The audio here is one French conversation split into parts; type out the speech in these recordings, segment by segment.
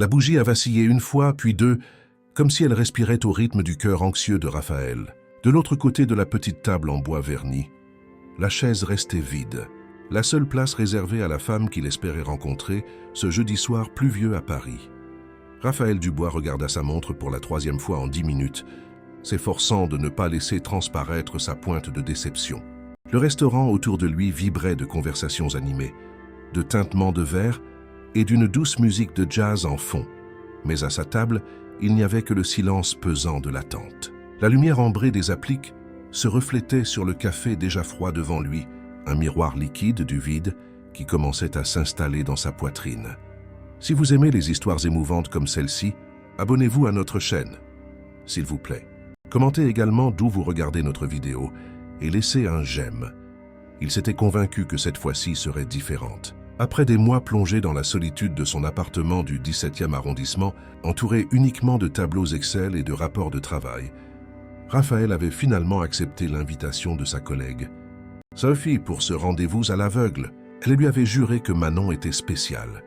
La bougie a vacillé une fois, puis deux, comme si elle respirait au rythme du cœur anxieux de Raphaël. De l'autre côté de la petite table en bois verni, la chaise restait vide, la seule place réservée à la femme qu'il espérait rencontrer ce jeudi soir pluvieux à Paris. Raphaël Dubois regarda sa montre pour la 3e fois en 10 minutes, s'efforçant de ne pas laisser transparaître sa pointe de déception. Le restaurant autour de lui vibrait de conversations animées, de tintements de verre et d'une douce musique de jazz en fond. Mais à sa table, il n'y avait que le silence pesant de l'attente. La lumière ambrée des appliques se reflétait sur le café déjà froid devant lui, un miroir liquide du vide qui commençait à s'installer dans sa poitrine. Si vous aimez les histoires émouvantes comme celle-ci, abonnez-vous à notre chaîne, s'il vous plaît. Commentez également d'où vous regardez notre vidéo et laissez un j'aime. Il s'était convaincu que cette fois-ci serait différente. Après des mois plongés dans la solitude de son appartement du 17e arrondissement, entouré uniquement de tableaux Excel et de rapports de travail, Raphaël avait finalement accepté l'invitation de sa collègue Sophie pour ce rendez-vous à l'aveugle. Elle lui avait juré que Manon était spéciale,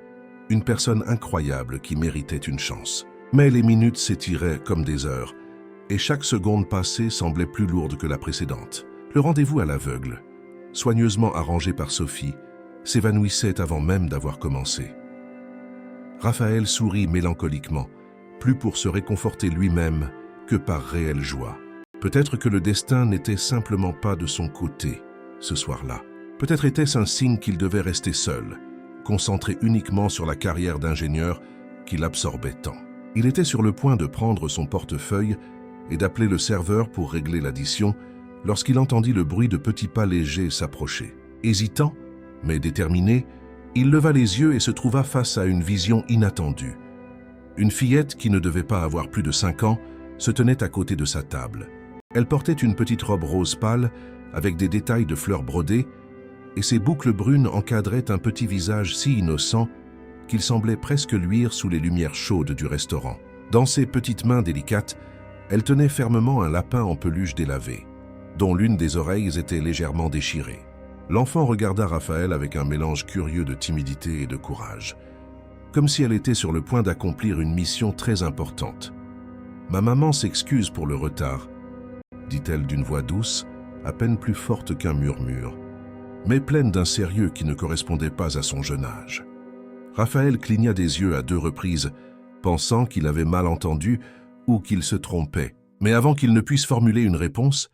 une personne incroyable qui méritait une chance. Mais les minutes s'étiraient comme des heures, et chaque seconde passée semblait plus lourde que la précédente. Le rendez-vous à l'aveugle, soigneusement arrangé par Sophie, s'évanouissait avant même d'avoir commencé. Raphaël sourit mélancoliquement, plus pour se réconforter lui-même que par réelle joie. Peut-être que le destin n'était simplement pas de son côté ce soir-là. Peut-être était-ce un signe qu'il devait rester seul, concentré uniquement sur la carrière d'ingénieur qui l'absorbait tant. Il était sur le point de prendre son portefeuille et d'appeler le serveur pour régler l'addition lorsqu'il entendit le bruit de petits pas légers s'approcher. Hésitant, mais déterminé, il leva les yeux et se trouva face à une vision inattendue. Une fillette qui ne devait pas avoir plus de 5 ans se tenait à côté de sa table. Elle portait une petite robe rose pâle avec des détails de fleurs brodées et ses boucles brunes encadraient un petit visage si innocent qu'il semblait presque luire sous les lumières chaudes du restaurant. Dans ses petites mains délicates, elle tenait fermement un lapin en peluche délavé, dont l'une des oreilles était légèrement déchirée. L'enfant regarda Raphaël avec un mélange curieux de timidité et de courage, comme si elle était sur le point d'accomplir une mission très importante. « Ma maman s'excuse pour le retard », dit-elle d'une voix douce, à peine plus forte qu'un murmure, mais pleine d'un sérieux qui ne correspondait pas à son jeune âge. Raphaël cligna des yeux à 2 reprises, pensant qu'il avait mal entendu ou qu'il se trompait. Mais avant qu'il ne puisse formuler une réponse,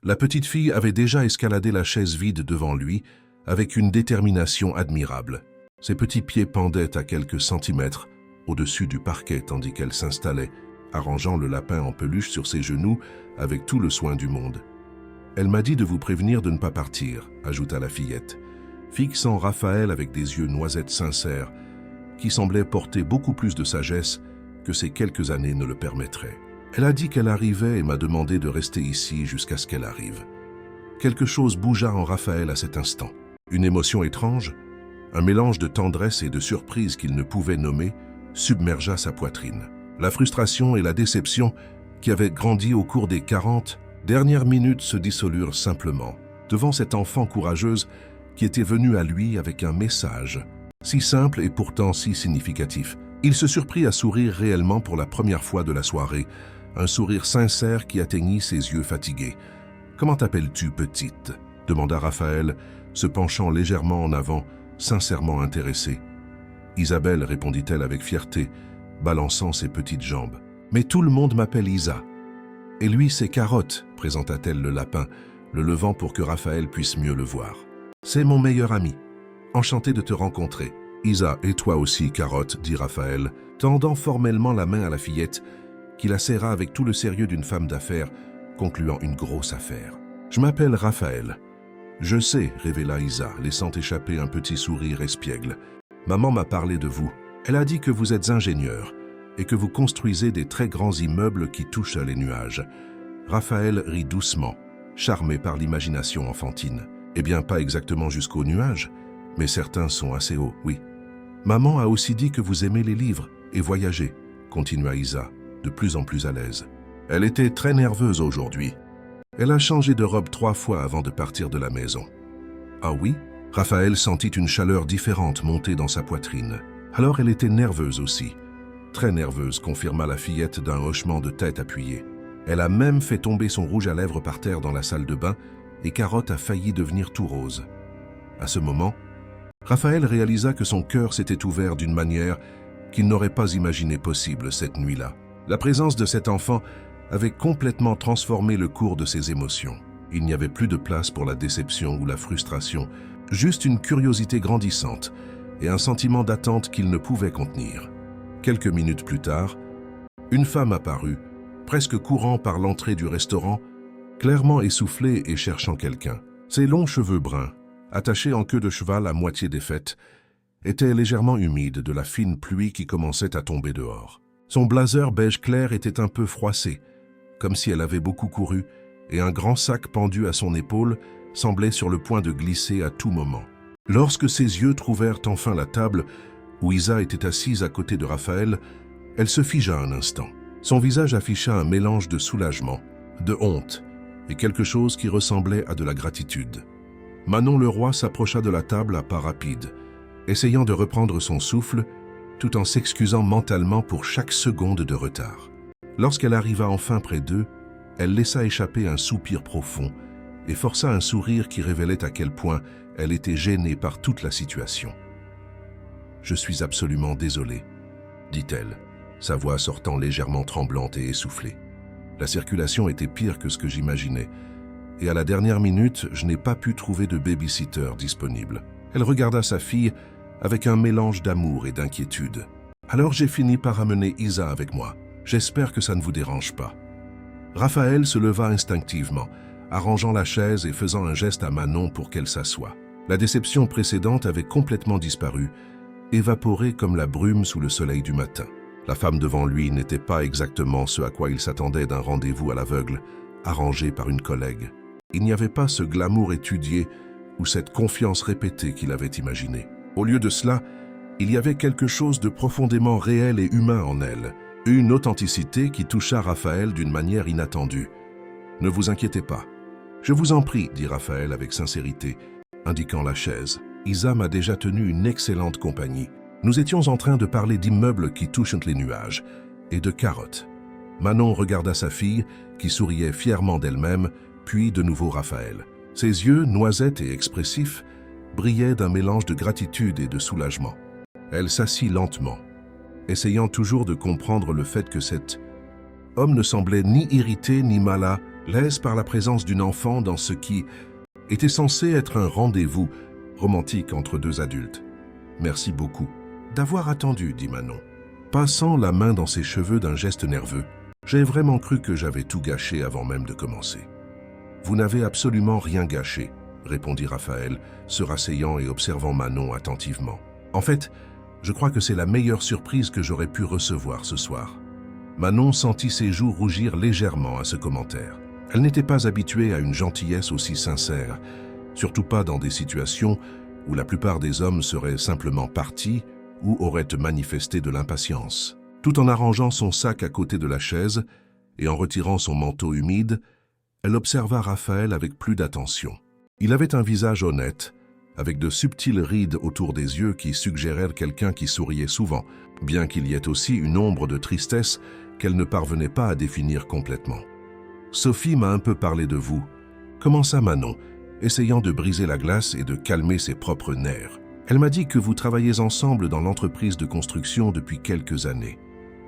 la petite fille avait déjà escaladé la chaise vide devant lui avec une détermination admirable. Ses petits pieds pendaient à quelques centimètres au-dessus du parquet tandis qu'elle s'installait, arrangeant le lapin en peluche sur ses genoux avec tout le soin du monde. « Elle m'a dit de vous prévenir de ne pas partir », ajouta la fillette, fixant Raphaël avec des yeux noisettes sincères qui semblaient porter beaucoup plus de sagesse que ces quelques années ne le permettraient. Elle a dit qu'elle arrivait et m'a demandé de rester ici jusqu'à ce qu'elle arrive. Quelque chose bougea en Raphaël à cet instant. Une émotion étrange, un mélange de tendresse et de surprise qu'il ne pouvait nommer, submergea sa poitrine. La frustration et la déception qui avaient grandi au cours des 40 dernières minutes se dissolurent simplement devant cette enfant courageuse qui était venue à lui avec un message, si simple et pourtant si significatif. Il se surprit à sourire réellement pour la première fois de la soirée, un sourire sincère qui atteignit ses yeux fatigués. « Comment t'appelles-tu, petite ?» demanda Raphaël, se penchant légèrement en avant, sincèrement intéressé. « Isabelle » répondit-elle avec fierté, balançant ses petites jambes. « Mais tout le monde m'appelle Isa. »« Et lui, c'est Carotte » présenta-t-elle le lapin, le levant pour que Raphaël puisse mieux le voir. « C'est mon meilleur ami. Enchanté de te rencontrer. »« Isa, et toi aussi, Carotte » dit Raphaël, tendant formellement la main à la fillette, qui la serra avec tout le sérieux d'une femme d'affaires, concluant une grosse affaire. « Je m'appelle Raphaël. »« Je sais, » révéla Isa, laissant échapper un petit sourire espiègle. « Maman m'a parlé de vous. Elle a dit que vous êtes ingénieur et que vous construisez des très grands immeubles qui touchent les nuages. » Raphaël rit doucement, charmé par l'imagination enfantine. « Eh bien, pas exactement jusqu'aux nuages, mais certains sont assez hauts, oui. »« Maman a aussi dit que vous aimez les livres et voyager, » continua Isa, de plus en plus à l'aise. Elle était très nerveuse aujourd'hui. Elle a changé de robe 3 fois avant de partir de la maison. « Ah oui ?» Raphaël sentit une chaleur différente monter dans sa poitrine. Alors elle était nerveuse aussi, très nerveuse, confirma la fillette d'un hochement de tête appuyé. Elle a même fait tomber son rouge à lèvres par terre dans la salle de bain et Carotte a failli devenir tout rose. À ce moment, Raphaël réalisa que son cœur s'était ouvert d'une manière qu'il n'aurait pas imaginé possible cette nuit-là. La présence de cet enfant avait complètement transformé le cours de ses émotions. Il n'y avait plus de place pour la déception ou la frustration, juste une curiosité grandissante et un sentiment d'attente qu'il ne pouvait contenir. Quelques minutes plus tard, une femme apparut, presque courant par l'entrée du restaurant, clairement essoufflée et cherchant quelqu'un. Ses longs cheveux bruns, attachés en queue de cheval à moitié défaite, étaient légèrement humides de la fine pluie qui commençait à tomber dehors. Son blazer beige clair était un peu froissé, comme si elle avait beaucoup couru, et un grand sac pendu à son épaule semblait sur le point de glisser à tout moment. Lorsque ses yeux trouvèrent enfin la table où Isa était assise à côté de Raphaël, elle se figea un instant. Son visage afficha un mélange de soulagement, de honte et quelque chose qui ressemblait à de la gratitude. Manon Leroy s'approcha de la table à pas rapides, essayant de reprendre son souffle tout en s'excusant mentalement pour chaque seconde de retard. Lorsqu'elle arriva enfin près d'eux, elle laissa échapper un soupir profond et força un sourire qui révélait à quel point elle était gênée par toute la situation. « Je suis absolument désolée, » dit-elle, sa voix sortant légèrement tremblante et essoufflée. La circulation était pire que ce que j'imaginais, et à la dernière minute, je n'ai pas pu trouver de babysitter disponible. Elle regarda sa fille avec un mélange d'amour et d'inquiétude. « Alors j'ai fini par amener Isa avec moi. J'espère que ça ne vous dérange pas. » Raphaël se leva instinctivement, arrangeant la chaise et faisant un geste à Manon pour qu'elle s'assoie. La déception précédente avait complètement disparu, évaporée comme la brume sous le soleil du matin. La femme devant lui n'était pas exactement ce à quoi il s'attendait d'un rendez-vous à l'aveugle, arrangé par une collègue. Il n'y avait pas ce glamour étudié ou cette confiance répétée qu'il avait imaginé. Au lieu de cela, il y avait quelque chose de profondément réel et humain en elle, une authenticité qui toucha Raphaël d'une manière inattendue. « Ne vous inquiétez pas. »« Je vous en prie, » dit Raphaël avec sincérité, indiquant la chaise. Isa m'a déjà tenu une excellente compagnie. Nous étions en train de parler d'immeubles qui touchent les nuages et de carottes. Manon regarda sa fille, qui souriait fièrement d'elle-même, puis de nouveau Raphaël. Ses yeux, noisettes et expressifs, brillaient d'un mélange de gratitude et de soulagement. Elle s'assit lentement, essayant toujours de comprendre le fait que cet homme ne semblait ni irrité ni mal à l'aise par la présence d'une enfant dans ce qui était censé être un rendez-vous romantique entre deux adultes. « Merci beaucoup d'avoir attendu, » dit Manon, passant la main dans ses cheveux d'un geste nerveux. « J'ai vraiment cru que j'avais tout gâché avant même de commencer. »« Vous n'avez absolument rien gâché, » répondit Raphaël, se rasseyant et observant Manon attentivement. « En fait, je crois que c'est la meilleure surprise que j'aurais pu recevoir ce soir. » Manon sentit ses joues rougir légèrement à ce commentaire. Elle n'était pas habituée à une gentillesse aussi sincère, surtout pas dans des situations où la plupart des hommes seraient simplement partis ou auraient manifesté de l'impatience. Tout en arrangeant son sac à côté de la chaise et en retirant son manteau humide, elle observa Raphaël avec plus d'attention. Il avait un visage honnête, avec de subtiles rides autour des yeux qui suggérèrent quelqu'un qui souriait souvent, bien qu'il y ait aussi une ombre de tristesse qu'elle ne parvenait pas à définir complètement. « Sophie m'a un peu parlé de vous, » commença Manon, essayant de briser la glace et de calmer ses propres nerfs. « Elle m'a dit que vous travaillez ensemble dans l'entreprise de construction depuis quelques années. »«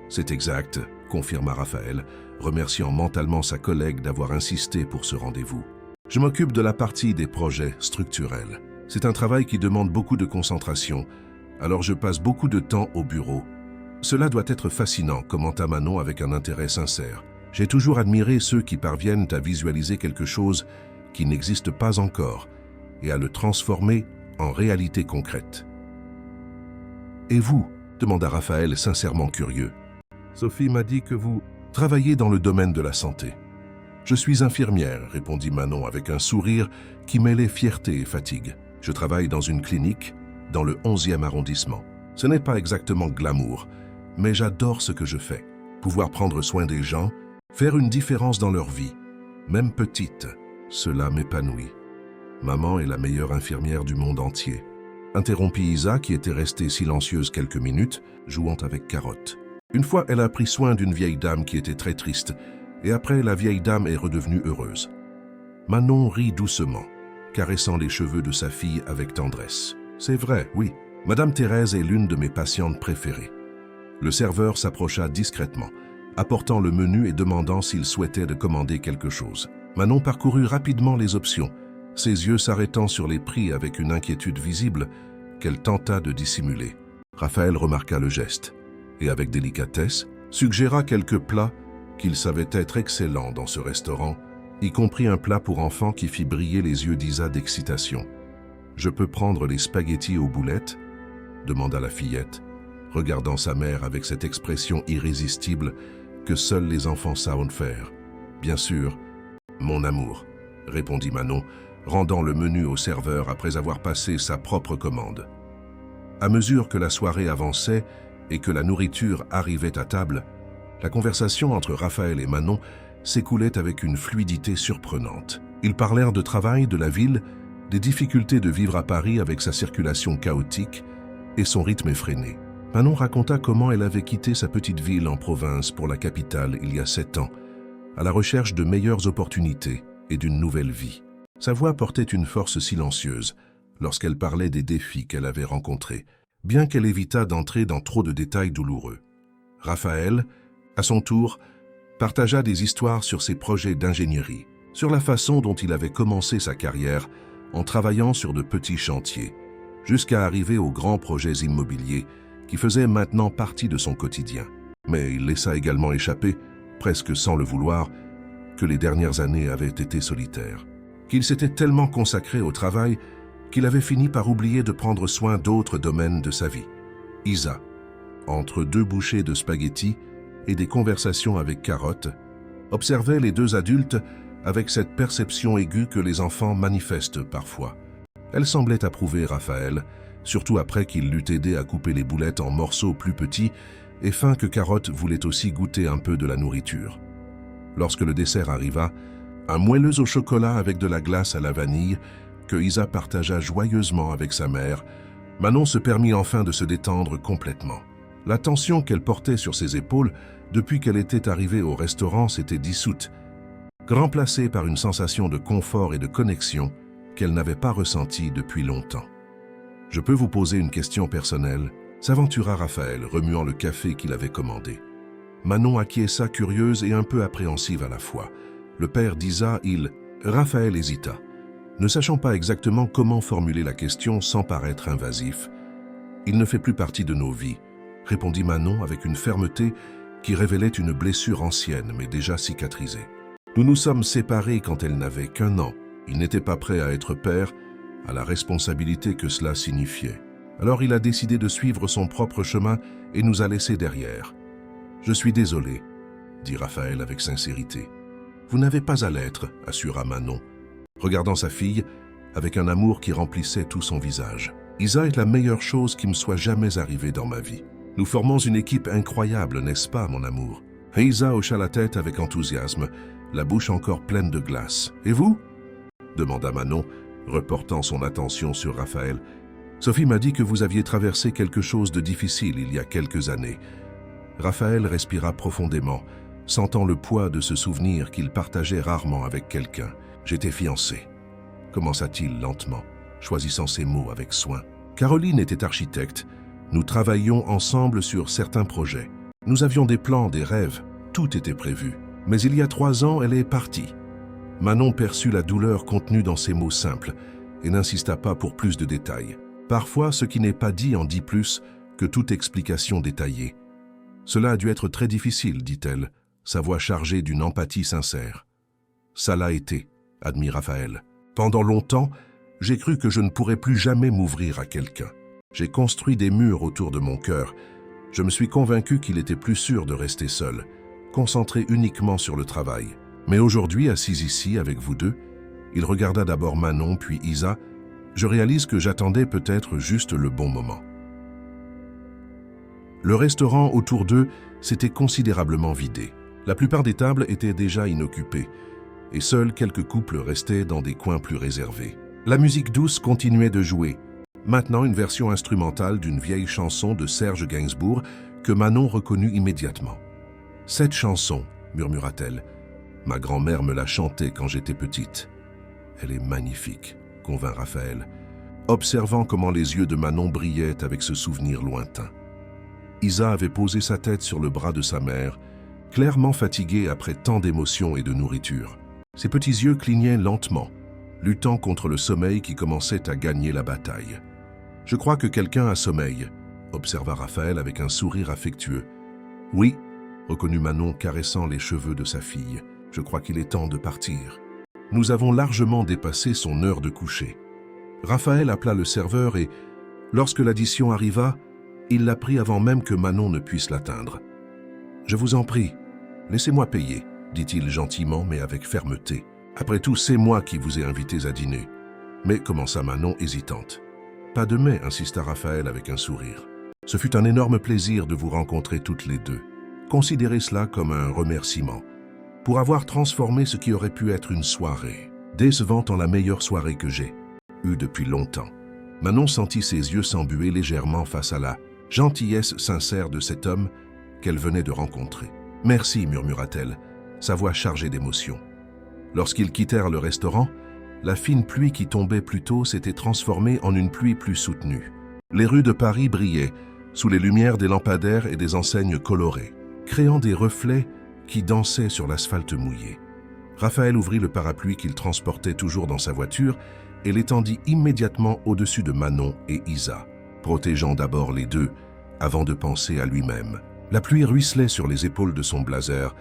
C'est exact, » confirma Raphaël, remerciant mentalement sa collègue d'avoir insisté pour ce rendez-vous. « Je m'occupe de la partie des projets structurels. C'est un travail qui demande beaucoup de concentration, alors je passe beaucoup de temps au bureau. Cela doit être fascinant, » commenta Manon avec un intérêt sincère. « J'ai toujours admiré ceux qui parviennent à visualiser quelque chose qui n'existe pas encore et à le transformer en réalité concrète. »« Et vous ?» demanda Raphaël sincèrement curieux. « Sophie m'a dit que vous travaillez dans le domaine de la santé. »« Je suis infirmière, » répondit Manon avec un sourire qui mêlait fierté et fatigue. « Je travaille dans une clinique dans le 11e arrondissement. Ce n'est pas exactement glamour, mais j'adore ce que je fais. Pouvoir prendre soin des gens, faire une différence dans leur vie, même petite, cela m'épanouit. Maman est la meilleure infirmière du monde entier. » Interrompit Isa qui était restée silencieuse quelques minutes, jouant avec Carotte. Une fois, elle a pris soin d'une vieille dame qui était très triste, et après, la vieille dame est redevenue heureuse. Manon rit doucement, caressant les cheveux de sa fille avec tendresse. C'est vrai, oui. Madame Thérèse est l'une de mes patientes préférées. Le serveur s'approcha discrètement, apportant le menu et demandant s'il souhaitait de commander quelque chose. Manon parcourut rapidement les options, ses yeux s'arrêtant sur les prix avec une inquiétude visible qu'elle tenta de dissimuler. Raphaël remarqua le geste et, avec délicatesse, suggéra quelques plats qu'il savait être excellents dans ce restaurant, y compris un plat pour enfants qui fit briller les yeux d'Isa d'excitation. « Je peux prendre les spaghettis aux boulettes ?» demanda la fillette, regardant sa mère avec cette expression irrésistible que seuls les enfants savent faire. « Bien sûr, mon amour », répondit Manon, rendant le menu au serveur après avoir passé sa propre commande. À mesure que la soirée avançait et que la nourriture arrivait à table, la conversation entre Raphaël et Manon s'écoulait avec une fluidité surprenante. Ils parlèrent de travail, de la ville, des difficultés de vivre à Paris avec sa circulation chaotique et son rythme effréné. Manon raconta comment elle avait quitté sa petite ville en province pour la capitale il y a 7 ans, à la recherche de meilleures opportunités et d'une nouvelle vie. Sa voix portait une force silencieuse lorsqu'elle parlait des défis qu'elle avait rencontrés, bien qu'elle évitât d'entrer dans trop de détails douloureux. Raphaël, à son tour, partagea des histoires sur ses projets d'ingénierie, sur la façon dont il avait commencé sa carrière en travaillant sur de petits chantiers, jusqu'à arriver aux grands projets immobiliers qui faisaient maintenant partie de son quotidien. Mais il laissa également échapper, presque sans le vouloir, que les dernières années avaient été solitaires, qu'il s'était tellement consacré au travail qu'il avait fini par oublier de prendre soin d'autres domaines de sa vie. Isa, entre 2 bouchées de spaghettis et des conversations avec Carotte, observait les 2 adultes avec cette perception aiguë que les enfants manifestent parfois. Elle semblait approuver Raphaël, surtout après qu'il l'eût aidé à couper les boulettes en morceaux plus petits et fin que Carotte voulait aussi goûter un peu de la nourriture. Lorsque le dessert arriva, un moelleux au chocolat avec de la glace à la vanille que Isa partagea joyeusement avec sa mère, Manon se permit enfin de se détendre complètement. La tension qu'elle portait sur ses épaules depuis qu'elle était arrivée au restaurant s'était dissoute, remplacée par une sensation de confort et de connexion qu'elle n'avait pas ressentie depuis longtemps. « Je peux vous poser une question personnelle ?» s'aventura Raphaël, remuant le café qu'il avait commandé. Manon acquiesça, curieuse et un peu appréhensive à la fois. Le père d'Isa, Raphaël hésita, ne sachant pas exactement comment formuler la question sans paraître invasif. « Il ne fait plus partie de nos vies », répondit Manon avec une fermeté qui révélait une blessure ancienne mais déjà cicatrisée. « Nous nous sommes séparés quand elle n'avait qu'1 an. Il n'était pas prêt à être père, à la responsabilité que cela signifiait. Alors il a décidé de suivre son propre chemin et nous a laissés derrière. Je suis désolé, dit Raphaël avec sincérité. Vous n'avez pas à l'être, assura Manon, regardant sa fille avec un amour qui remplissait tout son visage. Isa est la meilleure chose qui me soit jamais arrivée dans ma vie. Nous formons une équipe incroyable, n'est-ce pas, mon amour? Et Isa hocha la tête avec enthousiasme, la bouche encore pleine de glace. Et vous? Demanda Manon, reportant son attention sur Raphaël. Sophie m'a dit que vous aviez traversé quelque chose de difficile il y a quelques années. Raphaël respira profondément, sentant le poids de ce souvenir qu'il partageait rarement avec quelqu'un. J'étais fiancé, commença-t-il lentement, choisissant ses mots avec soin. Caroline était architecte. Nous travaillions ensemble sur certains projets. Nous avions des plans, des rêves, tout était prévu. Mais il y a 3 ans, elle est partie. Manon perçut la douleur contenue dans ces mots simples et n'insista pas pour plus de détails. Parfois, ce qui n'est pas dit en dit plus que toute explication détaillée. Cela a dû être très difficile, dit-elle, sa voix chargée d'une empathie sincère. Ça l'a été, admit Raphaël. Pendant longtemps, j'ai cru que je ne pourrais plus jamais m'ouvrir à quelqu'un. J'ai construit des murs autour de mon cœur. Je me suis convaincu qu'il était plus sûr de rester seul, concentré uniquement sur le travail. Mais aujourd'hui, assis ici avec vous deux, il regarda d'abord Manon puis Isa. Je réalise que j'attendais peut-être juste le bon moment. Le restaurant autour d'eux s'était considérablement vidé. La plupart des tables étaient déjà inoccupées, et seuls quelques couples restaient dans des coins plus réservés. La musique douce continuait de jouer, maintenant une version instrumentale d'une vieille chanson de Serge Gainsbourg que Manon reconnut immédiatement. « Cette chanson, murmura-t-elle, ma grand-mère me l'a chantée quand j'étais petite. Elle est magnifique, convint Raphaël, observant comment les yeux de Manon brillaient avec ce souvenir lointain. Isa avait posé sa tête sur le bras de sa mère, clairement fatiguée après tant d'émotions et de nourriture. Ses petits yeux clignaient lentement, luttant contre le sommeil qui commençait à gagner la bataille. « Je crois que quelqu'un a sommeil », observa Raphaël avec un sourire affectueux. « Oui », reconnut Manon caressant les cheveux de sa fille. « Je crois qu'il est temps de partir. Nous avons largement dépassé son heure de coucher. » Raphaël appela le serveur et, lorsque l'addition arriva, il la prit avant même que Manon ne puisse l'atteindre. « Je vous en prie, laissez-moi payer, » dit-il gentiment mais avec fermeté. « Après tout, c'est moi qui vous ai invités à dîner. » Mais commença Manon hésitante. « Pas de mais, » insista Raphaël avec un sourire. « Ce fut un énorme plaisir de vous rencontrer toutes les deux. Considérez cela comme un remerciement pour avoir transformé ce qui aurait pu être une soirée, décevante en la meilleure soirée que j'ai eue depuis longtemps. » Manon sentit ses yeux s'embuer légèrement face à la gentillesse sincère de cet homme qu'elle venait de rencontrer. « Merci, murmura-t-elle, sa voix chargée d'émotion. Lorsqu'ils quittèrent le restaurant, la fine pluie qui tombait plus tôt s'était transformée en une pluie plus soutenue. Les rues de Paris brillaient sous les lumières des lampadaires et des enseignes colorées, créant des reflets qui dansaient sur l'asphalte mouillé. Raphaël ouvrit le parapluie qu'il transportait toujours dans sa voiture et l'étendit immédiatement au-dessus de Manon et Isa, protégeant d'abord les deux avant de penser à lui-même. La pluie ruisselait sur les épaules de son blazer,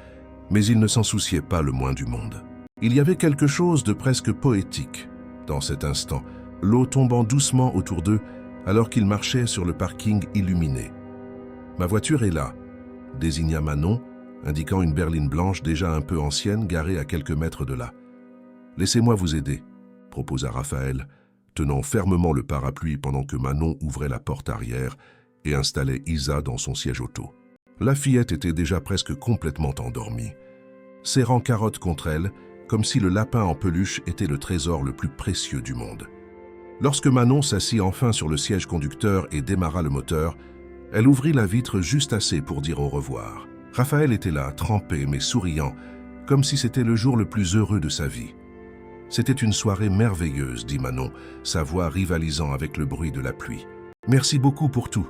mais il ne s'en souciait pas le moins du monde. Il y avait quelque chose de presque poétique dans cet instant, l'eau tombant doucement autour d'eux alors qu'ils marchaient sur le parking illuminé. « Ma voiture est là », désigna Manon, indiquant une berline blanche déjà un peu ancienne garée à quelques mètres de là. « Laissez-moi vous aider », proposa Raphaël, tenant fermement le parapluie pendant que Manon ouvrait la porte arrière et installait Isa dans son siège auto. La fillette était déjà presque complètement endormie, serrant Carotte contre elle, comme si le lapin en peluche était le trésor le plus précieux du monde. Lorsque Manon s'assit enfin sur le siège conducteur et démarra le moteur, elle ouvrit la vitre juste assez pour dire au revoir. Raphaël était là, trempé mais souriant, comme si c'était le jour le plus heureux de sa vie. « C'était une soirée merveilleuse, » dit Manon, sa voix rivalisant avec le bruit de la pluie. « Merci beaucoup pour tout.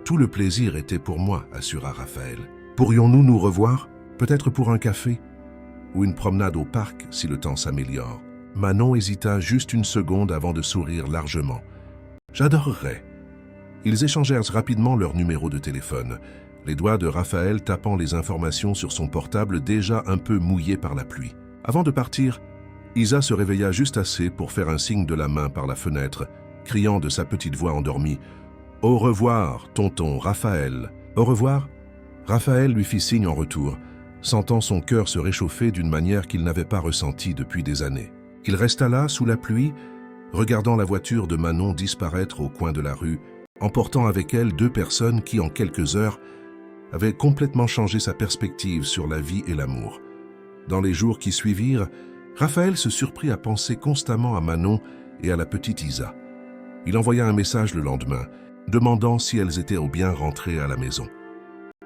Tout le plaisir était pour moi, » assura Raphaël. « Pourrions-nous nous revoir? Peut-être pour un café? Ou une promenade au parc, si le temps s'améliore. » Manon hésita juste une seconde avant de sourire largement. « J'adorerais. » Ils échangèrent rapidement leur numéro de téléphone, les doigts de Raphaël tapant les informations sur son portable déjà un peu mouillé par la pluie. Avant de partir, Isa se réveilla juste assez pour faire un signe de la main par la fenêtre, criant de sa petite voix endormie « Au revoir, tonton Raphaël. » « Au revoir ?» Raphaël lui fit signe en retour, sentant son cœur se réchauffer d'une manière qu'il n'avait pas ressentie depuis des années. Il resta là, sous la pluie, regardant la voiture de Manon disparaître au coin de la rue, emportant avec elle deux personnes qui, en quelques heures, avaient complètement changé sa perspective sur la vie et l'amour. Dans les jours qui suivirent, Raphaël se surprit à penser constamment à Manon et à la petite Isa. Il envoya un message le lendemain, demandant si elles étaient au bien rentrées à la maison.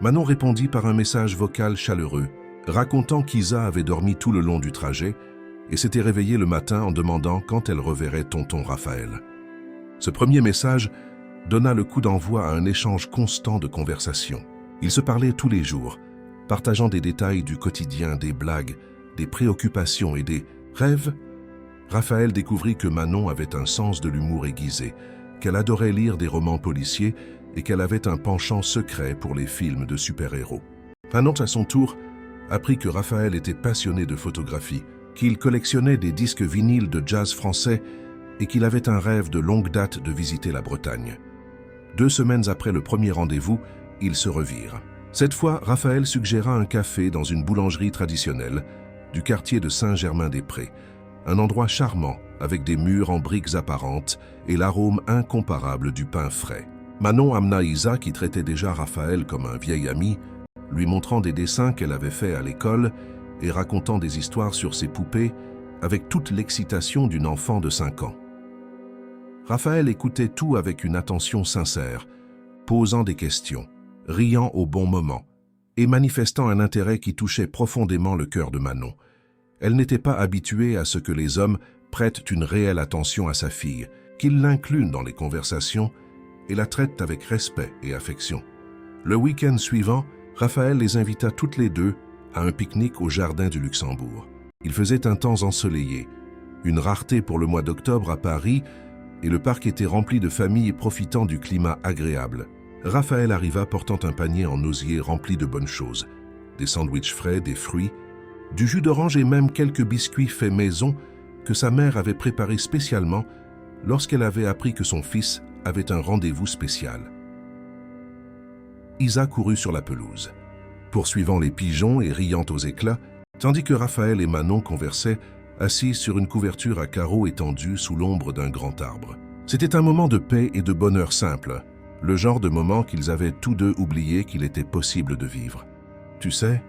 Manon répondit par un message vocal chaleureux, racontant qu'Isa avait dormi tout le long du trajet et s'était réveillée le matin en demandant quand elle reverrait tonton Raphaël. Ce premier message donna le coup d'envoi à un échange constant de conversations. Ils se parlaient tous les jours, partageant des détails du quotidien, des blagues, des préoccupations et des rêves. Raphaël découvrit que Manon avait un sens de l'humour aiguisé, qu'elle adorait lire des romans policiers et qu'elle avait un penchant secret pour les films de super-héros. Manon, à son tour, apprit que Raphaël était passionné de photographie, qu'il collectionnait des disques vinyles de jazz français et qu'il avait un rêve de longue date de visiter la Bretagne. 2 semaines après le premier rendez-vous, ils se revirent. Cette fois, Raphaël suggéra un café dans une boulangerie traditionnelle du quartier de Saint-Germain-des-Prés, un endroit charmant avec des murs en briques apparentes et l'arôme incomparable du pain frais. Manon amena Isa, qui traitait déjà Raphaël comme un vieil ami, lui montrant des dessins qu'elle avait faits à l'école et racontant des histoires sur ses poupées avec toute l'excitation d'une enfant de 5 ans. Raphaël écoutait tout avec une attention sincère, posant des questions. riant au bon moment et manifestant un intérêt qui touchait profondément le cœur de Manon. Elle n'était pas habituée à ce que les hommes prêtent une réelle attention à sa fille, qu'ils l'incluent dans les conversations et la traitent avec respect et affection. Le week-end suivant, Raphaël les invita toutes les deux à un pique-nique au jardin du Luxembourg. Il faisait un temps ensoleillé, une rareté pour le mois d'octobre à Paris, et le parc était rempli de familles profitant du climat agréable. Raphaël arriva portant un panier en osier rempli de bonnes choses, des sandwichs frais, des fruits, du jus d'orange et même quelques biscuits faits maison que sa mère avait préparés spécialement lorsqu'elle avait appris que son fils avait un rendez-vous spécial. Isa courut sur la pelouse, poursuivant les pigeons et riant aux éclats, tandis que Raphaël et Manon conversaient, assis sur une couverture à carreaux étendue sous l'ombre d'un grand arbre. C'était un moment de paix et de bonheur simple, le genre de moment qu'ils avaient tous deux oublié qu'il était possible de vivre. « Tu sais, »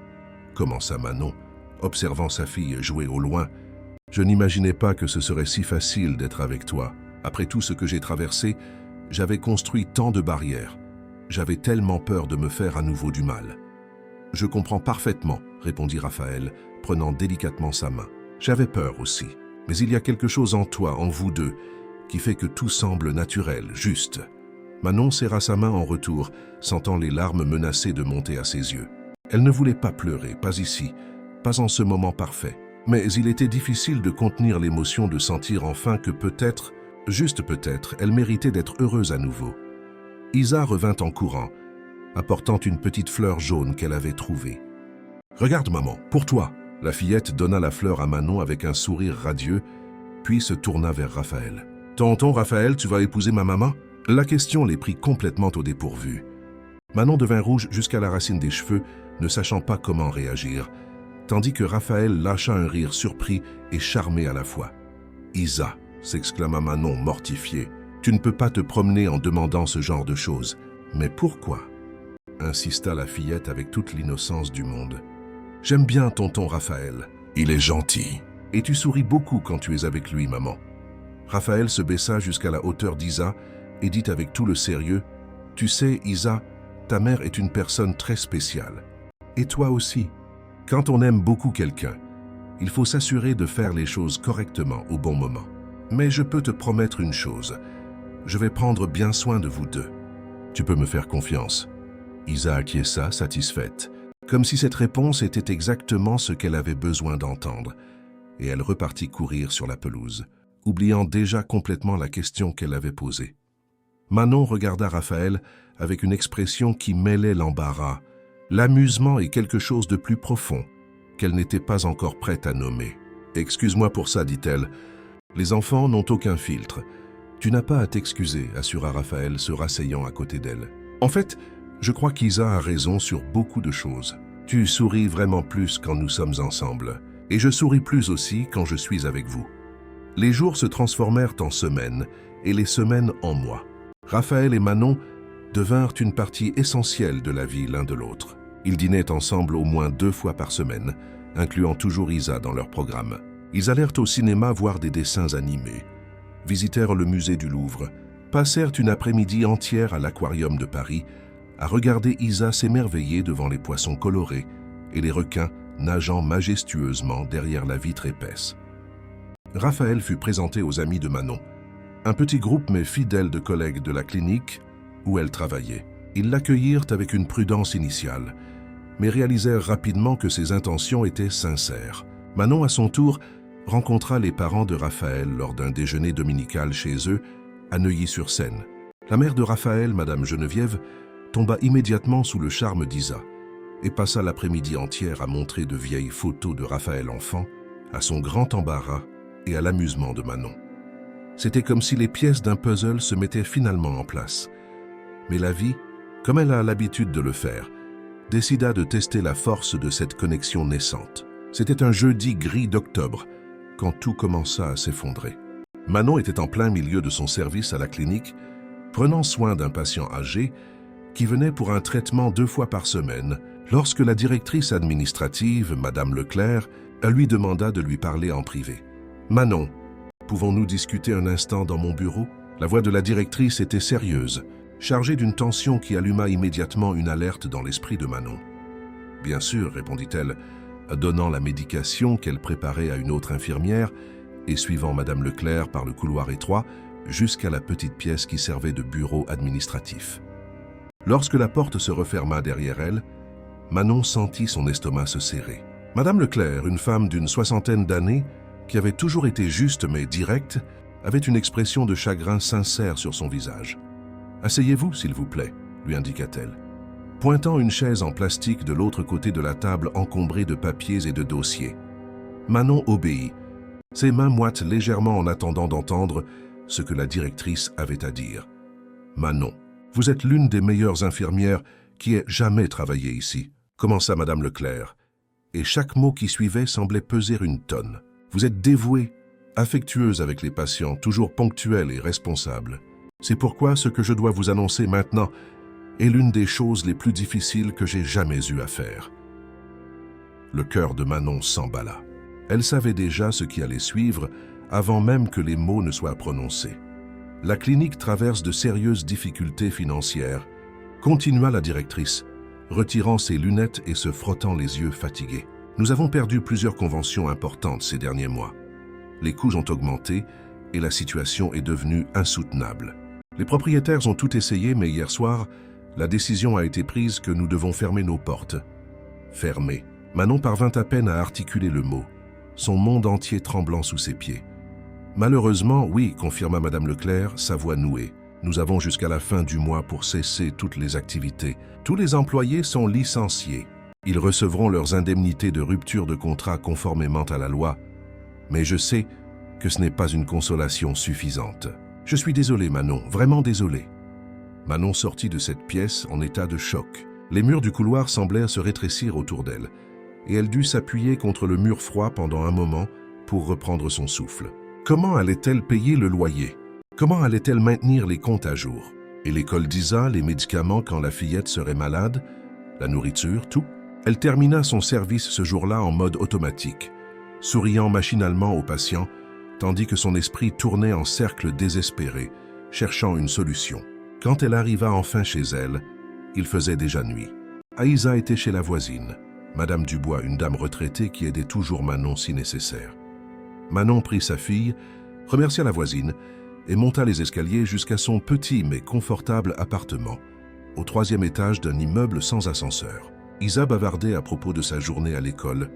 commença Manon, observant sa fille jouer au loin, « je n'imaginais pas que ce serait si facile d'être avec toi. Après tout ce que j'ai traversé, j'avais construit tant de barrières. J'avais tellement peur de me faire à nouveau du mal. » « Je comprends parfaitement, » répondit Raphaël, prenant délicatement sa main. « J'avais peur aussi, mais il y a quelque chose en toi, en vous deux, qui fait que tout semble naturel, juste. » Manon serra sa main en retour, sentant les larmes menacées de monter à ses yeux. Elle ne voulait pas pleurer, pas ici, pas en ce moment parfait. Mais il était difficile de contenir l'émotion de sentir enfin que peut-être, juste peut-être, elle méritait d'être heureuse à nouveau. Isa revint en courant, apportant une petite fleur jaune qu'elle avait trouvée. « Regarde, maman, pour toi !» La fillette donna la fleur à Manon avec un sourire radieux, puis se tourna vers Raphaël. « Tonton Raphaël, tu vas épouser ma maman ?» La question les prit complètement au dépourvu. Manon devint rouge jusqu'à la racine des cheveux, ne sachant pas comment réagir, tandis que Raphaël lâcha un rire surpris et charmé à la fois. « Isa !» s'exclama Manon, mortifiée. « Tu ne peux pas te promener en demandant ce genre de choses. Mais pourquoi ?» insista la fillette avec toute l'innocence du monde. « J'aime bien tonton Raphaël. Il est gentil. Et tu souris beaucoup quand tu es avec lui, maman. » Raphaël se baissa jusqu'à la hauteur d'Isa et dit avec tout le sérieux, « Tu sais, Isa, ta mère est une personne très spéciale. Et toi aussi. Quand on aime beaucoup quelqu'un, il faut s'assurer de faire les choses correctement au bon moment. Mais je peux te promettre une chose. Je vais prendre bien soin de vous deux. Tu peux me faire confiance. » Isa acquiesça, satisfaite, comme si cette réponse était exactement ce qu'elle avait besoin d'entendre, et elle repartit courir sur la pelouse, oubliant déjà complètement la question qu'elle avait posée. Manon regarda Raphaël avec une expression qui mêlait l'embarras, l'amusement et quelque chose de plus profond qu'elle n'était pas encore prête à nommer. « Excuse-moi pour ça, dit-elle. Les enfants n'ont aucun filtre. Tu n'as pas à t'excuser, assura Raphaël, se rasseyant à côté d'elle. En fait, je crois qu'Isa a raison sur beaucoup de choses. Tu souris vraiment plus quand nous sommes ensemble, et je souris plus aussi quand je suis avec vous. » Les jours se transformèrent en semaines, et les semaines en mois. Raphaël et Manon devinrent une partie essentielle de la vie l'un de l'autre. Ils dînaient ensemble au moins 2 fois par semaine, incluant toujours Isa dans leur programme. Ils allèrent au cinéma voir des dessins animés, visitèrent le musée du Louvre, passèrent une après-midi entière à l'aquarium de Paris, à regarder Isa s'émerveiller devant les poissons colorés et les requins nageant majestueusement derrière la vitre épaisse. Raphaël fut présenté aux amis de Manon, un petit groupe mais fidèle de collègues de la clinique où elle travaillait. Ils l'accueillirent avec une prudence initiale, mais réalisèrent rapidement que ses intentions étaient sincères. Manon, à son tour, rencontra les parents de Raphaël lors d'un déjeuner dominical chez eux, à Neuilly-sur-Seine. La mère de Raphaël, Madame Geneviève, tomba immédiatement sous le charme d'Isa et passa l'après-midi entière à montrer de vieilles photos de Raphaël enfant, à son grand embarras et à l'amusement de Manon. C'était comme si les pièces d'un puzzle se mettaient finalement en place. Mais la vie, comme elle a l'habitude de le faire, décida de tester la force de cette connexion naissante. C'était un jeudi gris d'octobre, quand tout commença à s'effondrer. Manon était en plein milieu de son service à la clinique, prenant soin d'un patient âgé qui venait pour un traitement 2 fois par semaine, lorsque la directrice administrative, Madame Leclerc, lui demanda de lui parler en privé. « Manon, pouvons-nous discuter un instant dans mon bureau ?» La voix de la directrice était sérieuse. « chargé d'une tension qui alluma immédiatement une alerte dans l'esprit de Manon. « Bien sûr, répondit-elle, donnant la médication qu'elle préparait à une autre infirmière et suivant Madame Leclerc par le couloir étroit jusqu'à la petite pièce qui servait de bureau administratif. Lorsque la porte se referma derrière elle, Manon sentit son estomac se serrer. Madame Leclerc, une femme d'une 60aine d'années, qui avait toujours été juste mais directe, avait une expression de chagrin sincère sur son visage. « Asseyez-vous, s'il vous plaît, » lui indiqua-t-elle, pointant une chaise en plastique de l'autre côté de la table encombrée de papiers et de dossiers. Manon obéit, ses mains moites légèrement en attendant d'entendre ce que la directrice avait à dire. « Manon, vous êtes l'une des meilleures infirmières qui ait jamais travaillé ici, » commença Madame Leclerc, et chaque mot qui suivait semblait peser une tonne. « Vous êtes dévouée, affectueuse avec les patients, toujours ponctuelle et responsable. C'est pourquoi ce que je dois vous annoncer maintenant est l'une des choses les plus difficiles que j'ai jamais eu à faire. » Le cœur de Manon s'emballa. Elle savait déjà ce qui allait suivre avant même que les mots ne soient prononcés. « La clinique traverse de sérieuses difficultés financières, » continua la directrice, retirant ses lunettes et se frottant les yeux fatigués. « Nous avons perdu plusieurs conventions importantes ces derniers mois. Les coûts ont augmenté et la situation est devenue insoutenable. Les propriétaires ont tout essayé, mais hier soir, la décision a été prise que nous devons fermer nos portes. » Fermer. Manon parvint à peine à articuler le mot, son monde entier tremblant sous ses pieds. « Malheureusement, oui, » confirma Madame Leclerc, sa voix nouée. « Nous avons jusqu'à la fin du mois pour cesser toutes les activités. Tous les employés sont licenciés. Ils recevront leurs indemnités de rupture de contrat conformément à la loi. Mais je sais que ce n'est pas une consolation suffisante. Je suis désolé, Manon, vraiment désolé. » Manon sortit de cette pièce en état de choc. Les murs du couloir semblèrent se rétrécir autour d'elle, et elle dut s'appuyer contre le mur froid pendant un moment pour reprendre son souffle. Comment allait-elle payer le loyer? Comment allait-elle maintenir les comptes à jour? Et l'école d'Isa, les médicaments quand la fillette serait malade, la nourriture, tout? Elle termina son service ce jour-là en mode automatique, souriant machinalement aux patients, tandis que son esprit tournait en cercle désespéré, cherchant une solution. Quand elle arriva enfin chez elle, il faisait déjà nuit. Aïssa était chez la voisine, Madame Dubois, une dame retraitée qui aidait toujours Manon si nécessaire. Manon prit sa fille, remercia la voisine et monta les escaliers jusqu'à son petit mais confortable appartement, au 3e étage d'un immeuble sans ascenseur. Isa bavardait à propos de sa journée à l'école,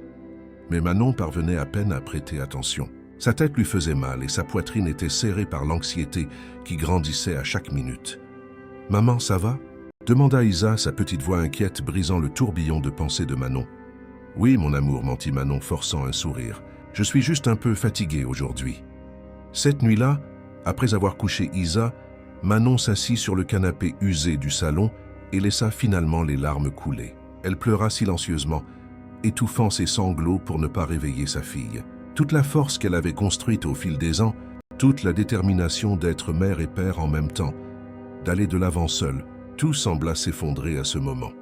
mais Manon parvenait à peine à prêter attention. Sa tête lui faisait mal et sa poitrine était serrée par l'anxiété qui grandissait à chaque minute. « Maman, ça va ?» demanda Isa, sa petite voix inquiète brisant le tourbillon de pensées de Manon. « Oui, mon amour, » mentit Manon, forçant un sourire. « Je suis juste un peu fatiguée aujourd'hui. » Cette nuit-là, après avoir couché Isa, Manon s'assit sur le canapé usé du salon et laissa finalement les larmes couler. Elle pleura silencieusement, étouffant ses sanglots pour ne pas réveiller sa fille. Toute la force qu'elle avait construite au fil des ans, toute la détermination d'être mère et père en même temps, d'aller de l'avant seule, tout sembla s'effondrer à ce moment.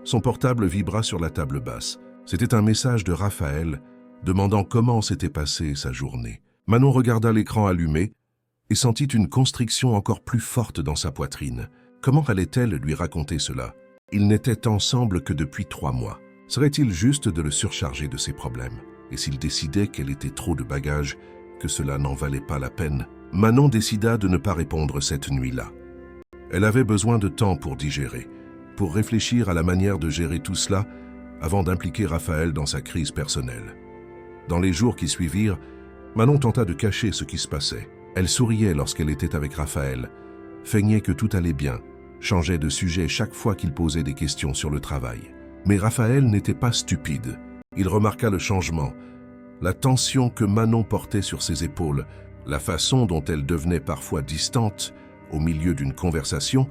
Son portable vibra sur la table basse. C'était un message de Raphaël, demandant comment s'était passée sa journée. Manon regarda l'écran allumé et sentit une constriction encore plus forte dans sa poitrine. Comment allait-elle lui raconter cela? Ils n'étaient ensemble que depuis 3 mois. Serait-il juste de le surcharger de ses problèmes? Et s'il décidait qu'elle était trop de bagages, que cela n'en valait pas la peine? Manon décida de ne pas répondre cette nuit-là. Elle avait besoin de temps pour digérer, pour réfléchir à la manière de gérer tout cela avant d'impliquer Raphaël dans sa crise personnelle. Dans les jours qui suivirent, Manon tenta de cacher ce qui se passait. Elle souriait lorsqu'elle était avec Raphaël, feignait que tout allait bien, changeait de sujet chaque fois qu'il posait des questions sur le travail. Mais Raphaël n'était pas stupide. Il remarqua le changement, la tension que Manon portait sur ses épaules, la façon dont elle devenait parfois distante au milieu d'une conversation,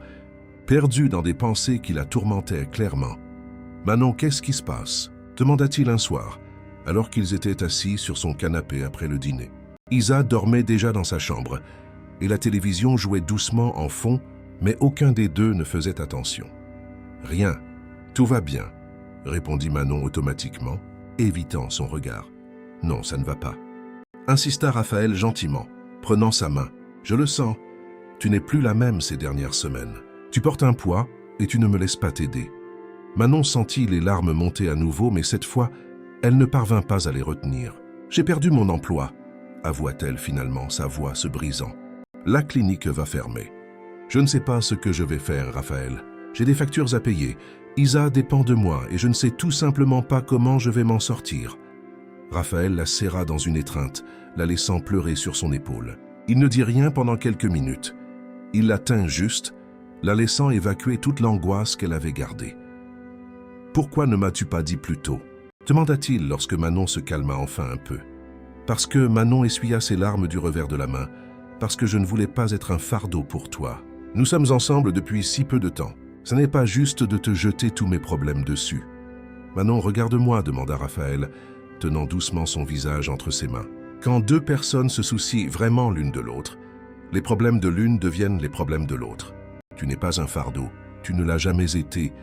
perdue dans des pensées qui la tourmentaient clairement. « Manon, qu'est-ce qui se passe ?» demanda-t-il un soir, alors qu'ils étaient assis sur son canapé après le dîner. Isa dormait déjà dans sa chambre, et la télévision jouait doucement en fond, mais aucun des deux ne faisait attention. « Rien, tout va bien », répondit Manon automatiquement, évitant son regard. « Non, ça ne va pas. » insista Raphaël gentiment, prenant sa main. « Je le sens. Tu n'es plus la même ces dernières semaines. Tu portes un poids et tu ne me laisses pas t'aider. » Manon sentit les larmes monter à nouveau, mais cette fois, elle ne parvint pas à les retenir. « J'ai perdu mon emploi, » avoua-t-elle finalement, sa voix se brisant. « La clinique va fermer. Je ne sais pas ce que je vais faire, Raphaël. J'ai des factures à payer. Isa dépend de moi et je ne sais tout simplement pas comment je vais m'en sortir. » Raphaël la serra dans une étreinte, la laissant pleurer sur son épaule. Il ne dit rien pendant quelques minutes. Il la tint juste, la laissant évacuer toute l'angoisse qu'elle avait gardée. « Pourquoi ne m'as-tu pas dit plus tôt ?» demanda-t-il lorsque Manon se calma enfin un peu. « Parce que Manon essuya ses larmes du revers de la main, parce que je ne voulais pas être un fardeau pour toi. Nous sommes ensemble depuis si peu de temps. Ce n'est pas juste de te jeter tous mes problèmes dessus. »« Manon, regarde-moi, » demanda Raphaël, tenant doucement son visage entre ses mains. « Quand deux personnes se soucient vraiment l'une de l'autre, les problèmes de l'une deviennent les problèmes de l'autre. Tu n'es pas un fardeau, tu ne l'as jamais été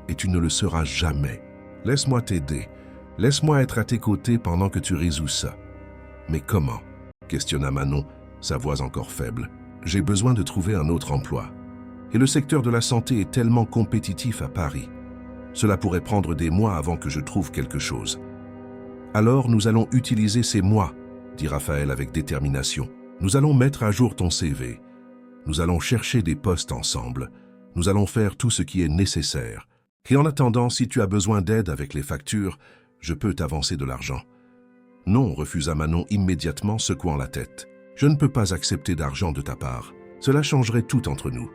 et tu ne le seras jamais. Laisse-moi t'aider, laisse-moi être à tes côtés pendant que tu résous ça. »« Mais comment ?» questionna Manon, sa voix encore faible. « J'ai besoin de trouver un autre emploi. Et le secteur de la santé est tellement compétitif à Paris. Cela pourrait prendre des mois avant que je trouve quelque chose. »« Alors nous allons utiliser ces mois, » dit Raphaël avec détermination. « Nous allons mettre à jour ton CV. Nous allons chercher des postes ensemble. Nous allons faire tout ce qui est nécessaire. Et en attendant, si tu as besoin d'aide avec les factures, je peux t'avancer de l'argent. » « Non, » refusa Manon immédiatement, secouant la tête. « Je ne peux pas accepter d'argent de ta part. Cela changerait tout entre nous. »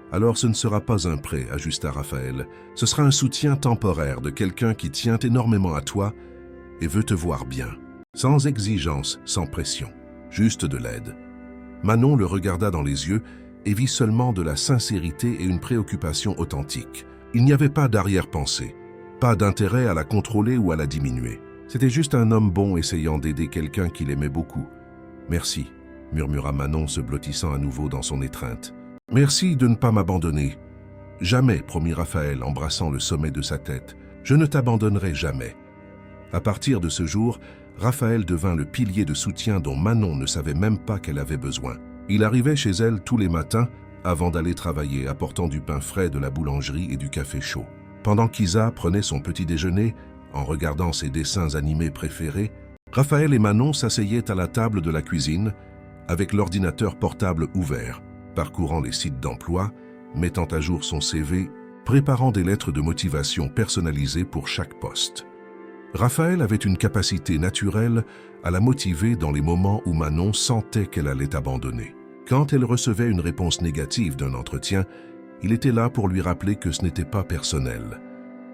« Alors ce ne sera pas un prêt, ajusta Raphaël. Ce sera un soutien temporaire de quelqu'un qui tient énormément à toi et veut te voir bien. Sans exigence, sans pression. Juste de l'aide. » Manon le regarda dans les yeux et vit seulement de la sincérité et une préoccupation authentique. Il n'y avait pas d'arrière-pensée, pas d'intérêt à la contrôler ou à la diminuer. C'était juste un homme bon essayant d'aider quelqu'un qu'il aimait beaucoup. « Merci, » murmura Manon se blottissant à nouveau dans son étreinte. « Merci de ne pas m'abandonner. »« Jamais, » promit Raphaël, embrassant le sommet de sa tête. « Je ne t'abandonnerai jamais. » À partir de ce jour, Raphaël devint le pilier de soutien dont Manon ne savait même pas qu'elle avait besoin. Il arrivait chez elle tous les matins avant d'aller travailler, apportant du pain frais de la boulangerie et du café chaud. Pendant qu'Isa prenait son petit déjeuner, en regardant ses dessins animés préférés, Raphaël et Manon s'asseyaient à la table de la cuisine avec l'ordinateur portable ouvert, parcourant les sites d'emploi, mettant à jour son CV, préparant des lettres de motivation personnalisées pour chaque poste. Raphaël avait une capacité naturelle à la motiver dans les moments où Manon sentait qu'elle allait abandonner. Quand elle recevait une réponse négative d'un entretien, il était là pour lui rappeler que ce n'était pas personnel,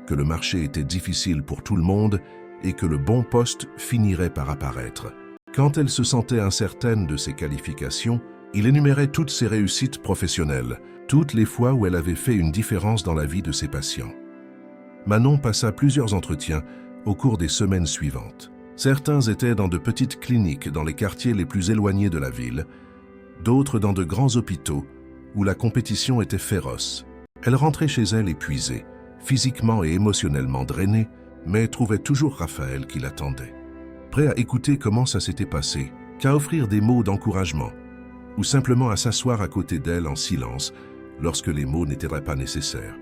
que le marché était difficile pour tout le monde et que le bon poste finirait par apparaître. Quand elle se sentait incertaine de ses qualifications, il énumérait toutes ses réussites professionnelles, toutes les fois où elle avait fait une différence dans la vie de ses patients. Manon passa plusieurs entretiens au cours des semaines suivantes. Certains étaient dans de petites cliniques dans les quartiers les plus éloignés de la ville, d'autres dans de grands hôpitaux où la compétition était féroce. Elle rentrait chez elle épuisée, physiquement et émotionnellement drainée, mais trouvait toujours Raphaël qui l'attendait, prêt à écouter comment ça s'était passé, qu'à offrir des mots d'encouragement, ou simplement à s'asseoir à côté d'elle en silence lorsque les mots n'étaient pas nécessaires.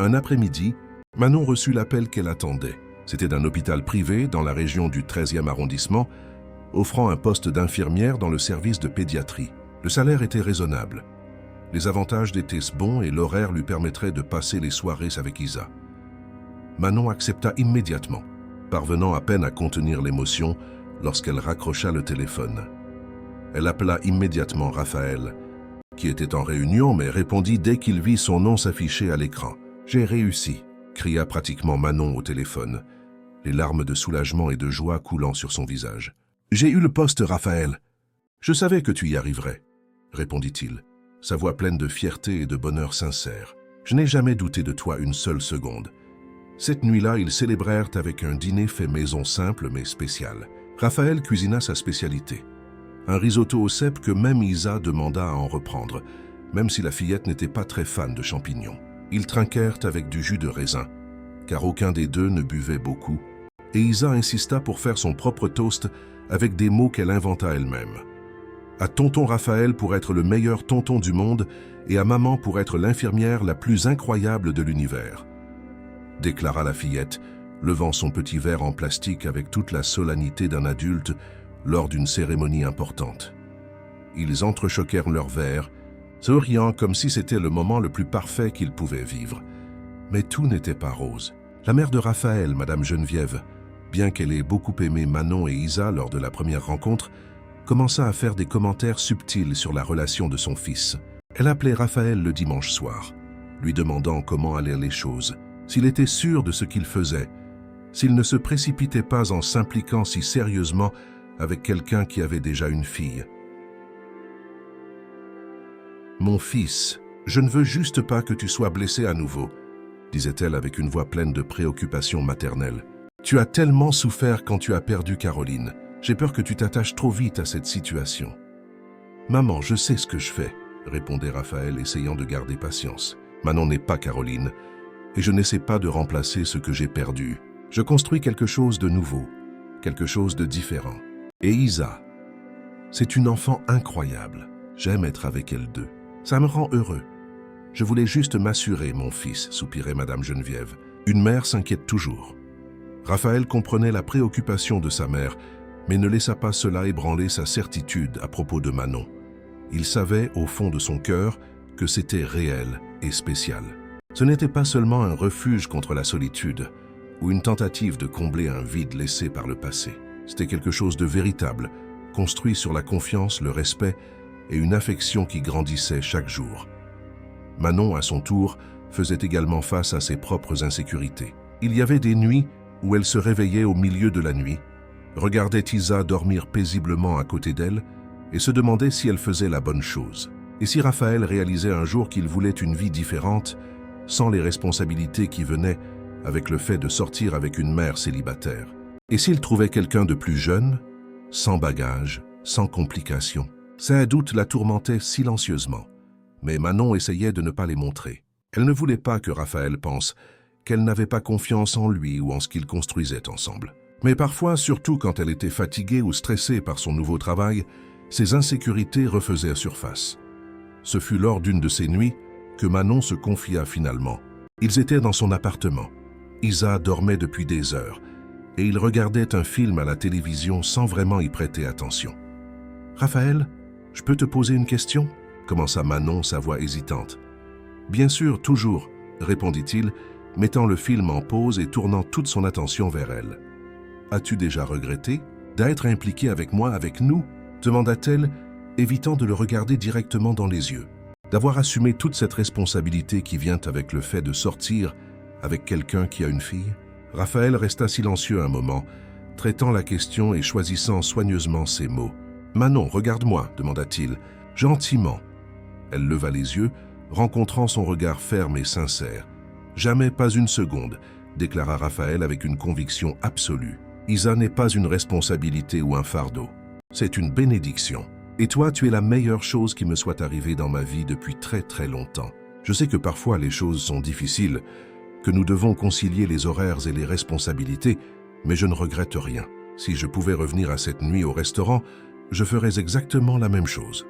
Un après-midi, Manon reçut l'appel qu'elle attendait. C'était d'un hôpital privé dans la région du 13e arrondissement, offrant un poste d'infirmière dans le service de pédiatrie. Le salaire était raisonnable. Les avantages étaient bons et l'horaire lui permettrait de passer les soirées avec Isa. Manon accepta immédiatement, parvenant à peine à contenir l'émotion lorsqu'elle raccrocha le téléphone. Elle appela immédiatement Raphaël, qui était en réunion mais répondit dès qu'il vit son nom s'afficher à l'écran. « J'ai réussi !» cria pratiquement Manon au téléphone, les larmes de soulagement et de joie coulant sur son visage. « J'ai eu le poste, Raphaël. Je savais que tu y arriverais, » répondit-il, sa voix pleine de fierté et de bonheur sincère. « Je n'ai jamais douté de toi une seule seconde. » Cette nuit-là, ils célébrèrent avec un dîner fait maison simple mais spécial. Raphaël cuisina sa spécialité. Un risotto au cèpe que même Isa demanda à en reprendre, même si la fillette n'était pas très fan de champignons. Ils trinquèrent avec du jus de raisin, car aucun des deux ne buvait beaucoup, et Isa insista pour faire son propre toast avec des mots qu'elle inventa elle-même. à tonton Raphaël pour être le meilleur tonton du monde et à maman pour être l'infirmière la plus incroyable de l'univers, déclara la fillette, levant son petit verre en plastique avec toute la solennité d'un adulte lors d'une cérémonie importante. Ils entrechoquèrent leurs verres, souriant comme si c'était le moment le plus parfait qu'ils pouvaient vivre. Mais tout n'était pas rose. La mère de Raphaël, Madame Geneviève, bien qu'elle ait beaucoup aimé Manon et Isa lors de la première rencontre, commença à faire des commentaires subtils sur la relation de son fils. Elle appelait Raphaël le dimanche soir, lui demandant comment allaient les choses, s'il était sûr de ce qu'il faisait, s'il ne se précipitait pas en s'impliquant si sérieusement avec quelqu'un qui avait déjà une fille. « Mon fils, je ne veux juste pas que tu sois blessé à nouveau, » disait-elle avec une voix pleine de préoccupation maternelle. « Tu as tellement souffert quand tu as perdu Caroline. J'ai peur que tu t'attaches trop vite à cette situation. »« Maman, je sais ce que je fais, » répondait Raphaël, essayant de garder patience. « Manon n'est pas Caroline, et je n'essaie pas de remplacer ce que j'ai perdu. Je construis quelque chose de nouveau, quelque chose de différent. Et Isa, c'est une enfant incroyable. J'aime être avec elle d'eux. Ça me rend heureux. Je voulais juste m'assurer, mon fils, soupirait Madame Geneviève. Une mère s'inquiète toujours. » Raphaël comprenait la préoccupation de sa mère, mais ne laissa pas cela ébranler sa certitude à propos de Manon. Il savait, au fond de son cœur, que c'était réel et spécial. Ce n'était pas seulement un refuge contre la solitude, ou une tentative de combler un vide laissé par le passé. C'était quelque chose de véritable, construit sur la confiance, le respect et une affection qui grandissait chaque jour. Manon, à son tour, faisait également face à ses propres insécurités. Il y avait des nuits où elle se réveillait au milieu de la nuit, regardait Isa dormir paisiblement à côté d'elle et se demandait si elle faisait la bonne chose. Et si Raphaël réalisait un jour qu'il voulait une vie différente, sans les responsabilités qui venaient avec le fait de sortir avec une mère célibataire. Et s'il trouvait quelqu'un de plus jeune, sans bagage, sans complications. Ces doutes la tourmentaient silencieusement, mais Manon essayait de ne pas les montrer. Elle ne voulait pas que Raphaël pense qu'elle n'avait pas confiance en lui ou en ce qu'ils construisaient ensemble. Mais parfois, surtout quand elle était fatiguée ou stressée par son nouveau travail, ses insécurités refaisaient surface. Ce fut lors d'une de ces nuits que Manon se confia finalement. Ils étaient dans son appartement. Isa dormait depuis des heures et il regardait un film à la télévision sans vraiment y prêter attention. « Raphaël, je peux te poser une question ?» commença Manon, sa voix hésitante. « Bien sûr, toujours » répondit-il, mettant le film en pause et tournant toute son attention vers elle. « As-tu déjà regretté d'être impliqué avec moi, avec nous ?» demanda-t-elle, évitant de le regarder directement dans les yeux. D'avoir assumé toute cette responsabilité qui vient avec le fait de sortir avec quelqu'un qui a une fille. Raphaël resta silencieux un moment, traitant la question et choisissant soigneusement ses mots. « Manon, regarde-moi » demanda-t-il, gentiment. Elle leva les yeux, rencontrant son regard ferme et sincère. « Jamais pas une seconde » déclara Raphaël avec une conviction absolue. « Isa n'est pas une responsabilité ou un fardeau. C'est une bénédiction. Et toi, tu es la meilleure chose qui me soit arrivée dans ma vie depuis très très longtemps. Je sais que parfois les choses sont difficiles, que nous devons concilier les horaires et les responsabilités, mais je ne regrette rien. Si je pouvais revenir à cette nuit au restaurant, je ferais exactement la même chose. »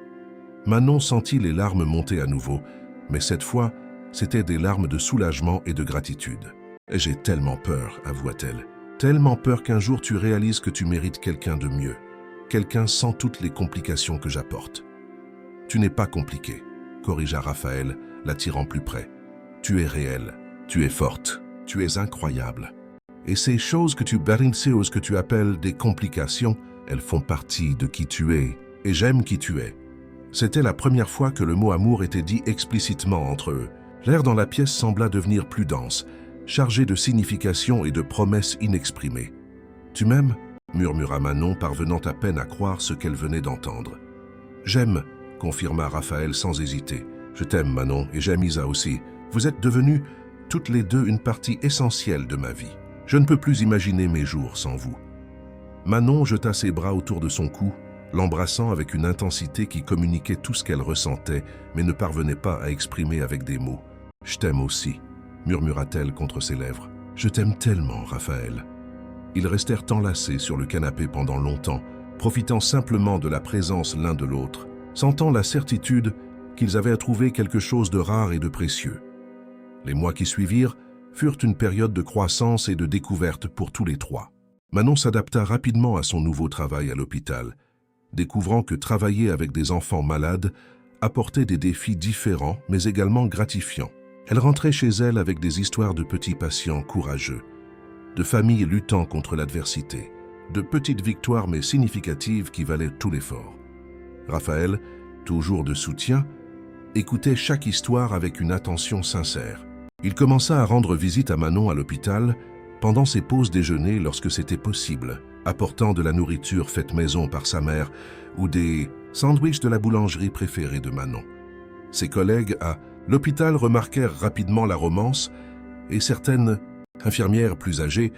Manon sentit les larmes monter à nouveau, mais cette fois, c'étaient des larmes de soulagement et de gratitude. « J'ai tellement peur, avoua-t-elle. Tellement peur qu'un jour tu réalises que tu mérites quelqu'un de mieux, quelqu'un sans toutes les complications que j'apporte. »« Tu n'es pas compliqué, » corrigea Raphaël, l'attirant plus près. « Tu es réelle, tu es forte, tu es incroyable. Et ces choses que tu barinces, que tu appelles des complications, elles font partie de qui tu es, et j'aime qui tu es. » C'était la première fois que le mot amour était dit explicitement entre eux. L'air dans la pièce sembla devenir plus dense, chargé de significations et de promesses inexprimées. « Tu m'aimes » murmura Manon, parvenant à peine à croire ce qu'elle venait d'entendre. « J'aime » confirma Raphaël sans hésiter. « Je t'aime, Manon, et j'aime Isa aussi. Vous êtes devenues toutes les deux une partie essentielle de ma vie. Je ne peux plus imaginer mes jours sans vous. » Manon jeta ses bras autour de son cou, l'embrassant avec une intensité qui communiquait tout ce qu'elle ressentait, mais ne parvenait pas à exprimer avec des mots. « Je t'aime aussi » murmura-t-elle contre ses lèvres. « Je t'aime tellement, Raphaël. » Ils restèrent enlacés sur le canapé pendant longtemps, profitant simplement de la présence l'un de l'autre, sentant la certitude qu'ils avaient trouvé quelque chose de rare et de précieux. Les mois qui suivirent furent une période de croissance et de découverte pour tous les trois. Manon s'adapta rapidement à son nouveau travail à l'hôpital, découvrant que travailler avec des enfants malades apportait des défis différents mais également gratifiants. Elle rentrait chez elle avec des histoires de petits patients courageux, de familles luttant contre l'adversité, de petites victoires mais significatives qui valaient tout l'effort. Raphaël, toujours de soutien, écoutait chaque histoire avec une attention sincère. Il commença à rendre visite à Manon à l'hôpital pendant ses pauses déjeuner lorsque c'était possible, apportant de la nourriture faite maison par sa mère ou des sandwichs de la boulangerie préférée de Manon. Ses collègues à l'hôpital remarquèrent rapidement la romance et certaines infirmières plus âgées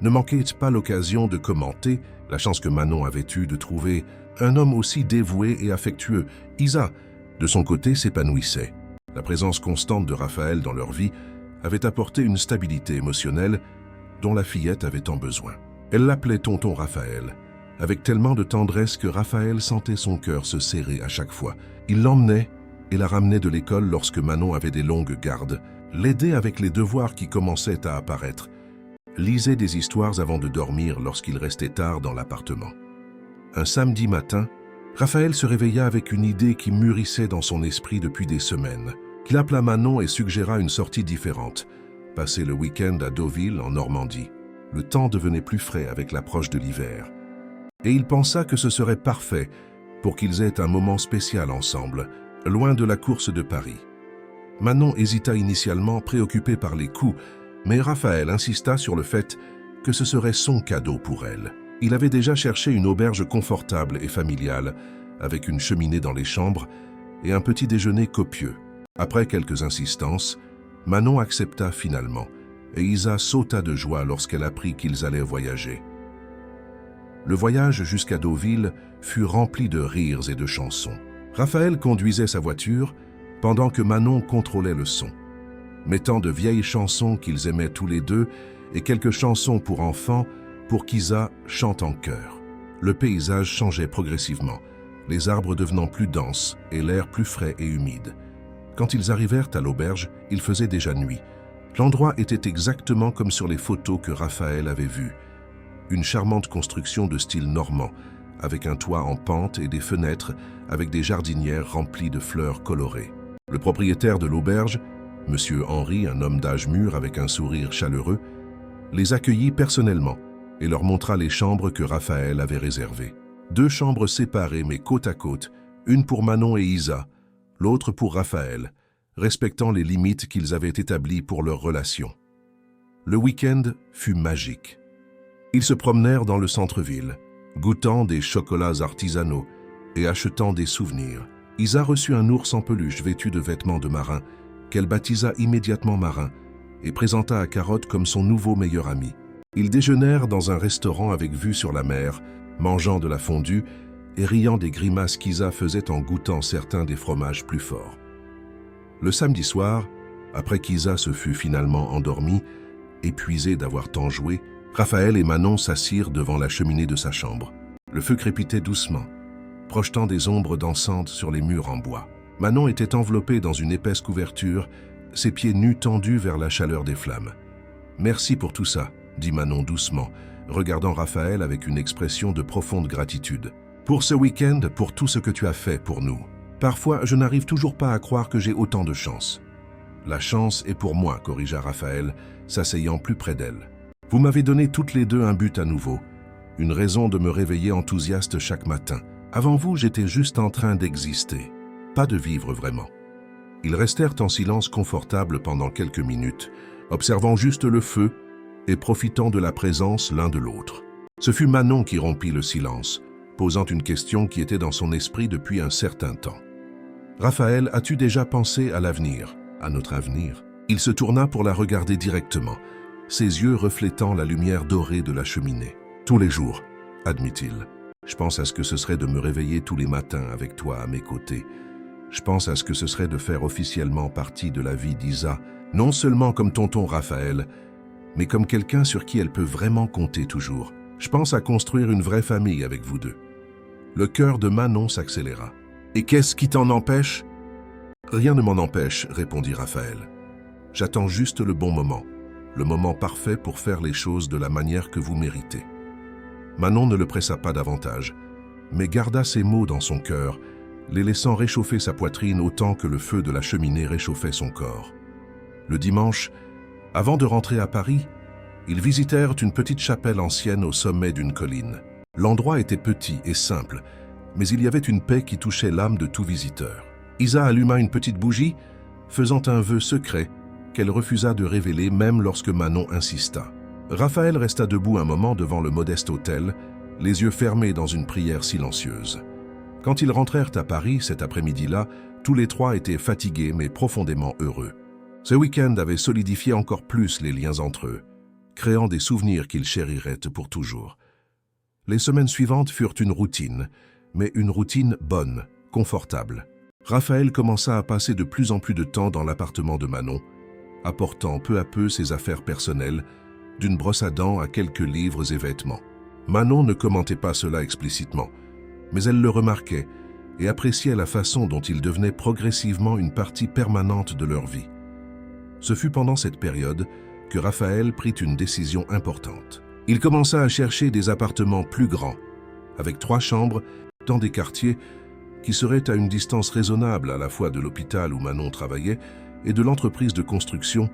ne manquaient pas l'occasion de commenter la chance que Manon avait eue de trouver un homme aussi dévoué et affectueux. Isa, de son côté, s'épanouissait. La présence constante de Raphaël dans leur vie avait apporté une stabilité émotionnelle dont la fillette avait tant besoin. Elle l'appelait tonton Raphaël, avec tellement de tendresse que Raphaël sentait son cœur se serrer à chaque fois. Il l'emmenait et la ramenait de l'école lorsque Manon avait des longues gardes, l'aidait avec les devoirs qui commençaient à apparaître, lisait des histoires avant de dormir lorsqu'il restait tard dans l'appartement. Un samedi matin, Raphaël se réveilla avec une idée qui mûrissait dans son esprit depuis des semaines. Il appela Manon et suggéra une sortie différente, passer le week-end à Deauville, en Normandie. Le temps devenait plus frais avec l'approche de l'hiver. Et il pensa que ce serait parfait pour qu'ils aient un moment spécial ensemble, loin de la course de Paris. Manon hésita initialement, préoccupée par les coûts, mais Raphaël insista sur le fait que ce serait son cadeau pour elle. Il avait déjà cherché une auberge confortable et familiale, avec une cheminée dans les chambres et un petit déjeuner copieux. Après quelques insistances, Manon accepta finalement, et Isa sauta de joie lorsqu'elle apprit qu'ils allaient voyager. Le voyage jusqu'à Deauville fut rempli de rires et de chansons. Raphaël conduisait sa voiture, pendant que Manon contrôlait le son, mettant de vieilles chansons qu'ils aimaient tous les deux et quelques chansons pour enfants pour qu'Isa chante en chœur. Le paysage changeait progressivement, les arbres devenant plus denses et l'air plus frais et humide. Quand ils arrivèrent à l'auberge, il faisait déjà nuit. L'endroit était exactement comme sur les photos que Raphaël avait vues. Une charmante construction de style normand, avec un toit en pente et des fenêtres avec des jardinières remplies de fleurs colorées. Le propriétaire de l'auberge, M. Henri, un homme d'âge mûr avec un sourire chaleureux, les accueillit personnellement et leur montra les chambres que Raphaël avait réservées. 2 chambres séparées mais côte à côte, une pour Manon et Isa, l'autre pour Raphaël, respectant les limites qu'ils avaient établies pour leur relation. Le week-end fut magique. Ils se promenèrent dans le centre-ville, goûtant des chocolats artisanaux et achetant des souvenirs. Isa reçut un ours en peluche vêtu de vêtements de marin, qu'elle baptisa immédiatement Marin et présenta à Carotte comme son nouveau meilleur ami. Ils déjeunèrent dans un restaurant avec vue sur la mer, mangeant de la fondue et riant des grimaces qu'Isa faisait en goûtant certains des fromages plus forts. Le samedi soir, après qu'Isa se fût finalement endormie, épuisée d'avoir tant joué, Raphaël et Manon s'assirent devant la cheminée de sa chambre. Le feu crépitait doucement, projetant des ombres dansantes sur les murs en bois. Manon était enveloppée dans une épaisse couverture, ses pieds nus tendus vers la chaleur des flammes. « Merci pour tout ça », dit Manon doucement, regardant Raphaël avec une expression de profonde gratitude. « Pour ce week-end, pour tout ce que tu as fait pour nous. Parfois, je n'arrive toujours pas à croire que j'ai autant de chance. » « La chance est pour moi, » corrigea Raphaël, s'asseyant plus près d'elle. « Vous m'avez donné toutes les deux un but à nouveau, une raison de me réveiller enthousiaste chaque matin. Avant vous, j'étais juste en train d'exister, pas de vivre vraiment. » Ils restèrent en silence confortable pendant quelques minutes, observant juste le feu et profitant de la présence l'un de l'autre. Ce fut Manon qui rompit le silence, posant une question qui était dans son esprit depuis un certain temps. « Raphaël, as-tu déjà pensé à l'avenir, à notre avenir ?» Il se tourna pour la regarder directement, ses yeux reflétant la lumière dorée de la cheminée. « Tous les jours, » admit-il. « Je pense à ce que ce serait de me réveiller tous les matins avec toi à mes côtés. Je pense à ce que ce serait de faire officiellement partie de la vie d'Isa, non seulement comme tonton Raphaël, mais comme quelqu'un sur qui elle peut vraiment compter toujours. Je pense à construire une vraie famille avec vous deux. Le cœur de Manon s'accéléra. « Et qu'est-ce qui t'en empêche ?»« Rien ne m'en empêche, » répondit Raphaël. « J'attends juste le bon moment parfait pour faire les choses de la manière que vous méritez. » Manon ne le pressa pas davantage, mais garda ces mots dans son cœur, les laissant réchauffer sa poitrine autant que le feu de la cheminée réchauffait son corps. Le dimanche, avant de rentrer à Paris, ils visitèrent une petite chapelle ancienne au sommet d'une colline. L'endroit était petit et simple, mais il y avait une paix qui touchait l'âme de tout visiteur. Isa alluma une petite bougie, faisant un vœu secret qu'elle refusa de révéler même lorsque Manon insista. Raphaël resta debout un moment devant le modeste autel, les yeux fermés dans une prière silencieuse. Quand ils rentrèrent à Paris cet après-midi-là, tous les trois étaient fatigués mais profondément heureux. Ce week-end avait solidifié encore plus les liens entre eux, créant des souvenirs qu'ils chériraient pour toujours. Les semaines suivantes furent une routine, mais une routine bonne, confortable. Raphaël commença à passer de plus en plus de temps dans l'appartement de Manon, apportant peu à peu ses affaires personnelles, d'une brosse à dents à quelques livres et vêtements. Manon ne commentait pas cela explicitement, mais elle le remarquait et appréciait la façon dont il devenait progressivement une partie permanente de leur vie. Ce fut pendant cette période que Raphaël prit une décision importante. Il commença à chercher des appartements plus grands, avec 3 chambres, dans des quartiers qui seraient à une distance raisonnable à la fois de l'hôpital où Manon travaillait et de l'entreprise de construction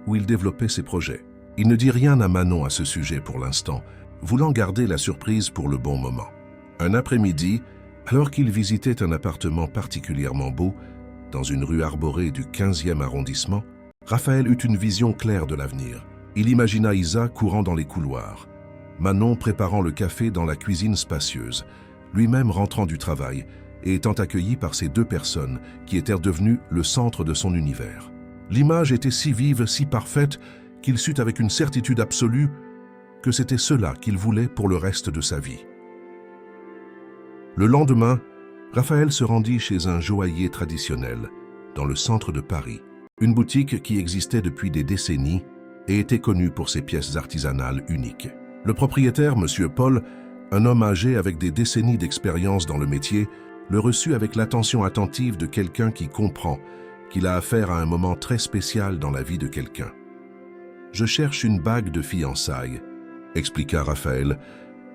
où il développait ses projets. Il ne dit rien à Manon à ce sujet pour l'instant, voulant garder la surprise pour le bon moment. Un après-midi, alors qu'il visitait un appartement particulièrement beau, dans une rue arborée du 15e arrondissement, Raphaël eut une vision claire de l'avenir. Il imagina Isa courant dans les couloirs, Manon préparant le café dans la cuisine spacieuse, lui-même rentrant du travail et étant accueilli par ces 2 personnes qui étaient devenues le centre de son univers. L'image était si vive, si parfaite, qu'il sut avec une certitude absolue que c'était cela qu'il voulait pour le reste de sa vie. Le lendemain, Raphaël se rendit chez un joaillier traditionnel, dans le centre de Paris, une boutique qui existait depuis des décennies et était connue pour ses pièces artisanales uniques. Le propriétaire, M. Paul, un homme âgé avec des décennies d'expérience dans le métier, le reçut avec l'attention attentive de quelqu'un qui comprend qu'il a affaire à un moment très spécial dans la vie de quelqu'un. « Je cherche une bague de fiançailles », expliqua Raphaël,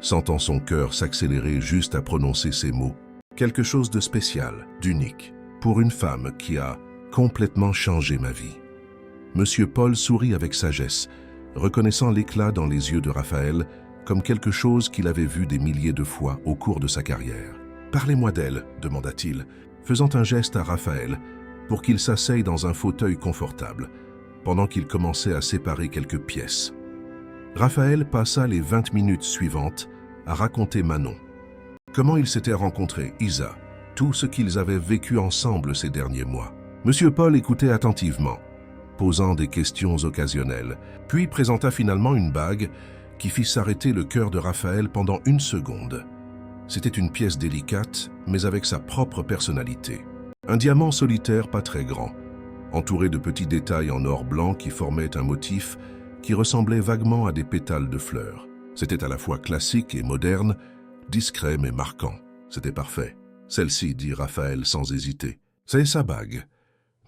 sentant son cœur s'accélérer juste à prononcer ces mots. « Quelque chose de spécial, d'unique, pour une femme qui a complètement changé ma vie. » Monsieur Paul sourit avec sagesse, reconnaissant l'éclat dans les yeux de Raphaël comme quelque chose qu'il avait vu des milliers de fois au cours de sa carrière. « Parlez-moi d'elle, » demanda-t-il, faisant un geste à Raphaël pour qu'il s'asseye dans un fauteuil confortable, pendant qu'il commençait à séparer quelques pièces. Raphaël passa les 20 minutes suivantes à raconter Manon. Comment ils s'étaient rencontrés, Isa, tout ce qu'ils avaient vécu ensemble ces derniers mois. Monsieur Paul écoutait attentivement, posant des questions occasionnelles, puis présenta finalement une bague qui fit s'arrêter le cœur de Raphaël pendant 1 seconde. C'était une pièce délicate, mais avec sa propre personnalité. Un diamant solitaire pas très grand, entouré de petits détails en or blanc qui formaient un motif qui ressemblait vaguement à des pétales de fleurs. C'était à la fois classique et moderne, discret mais marquant. C'était parfait. « Celle-ci, » dit Raphaël sans hésiter. « C'est sa bague. »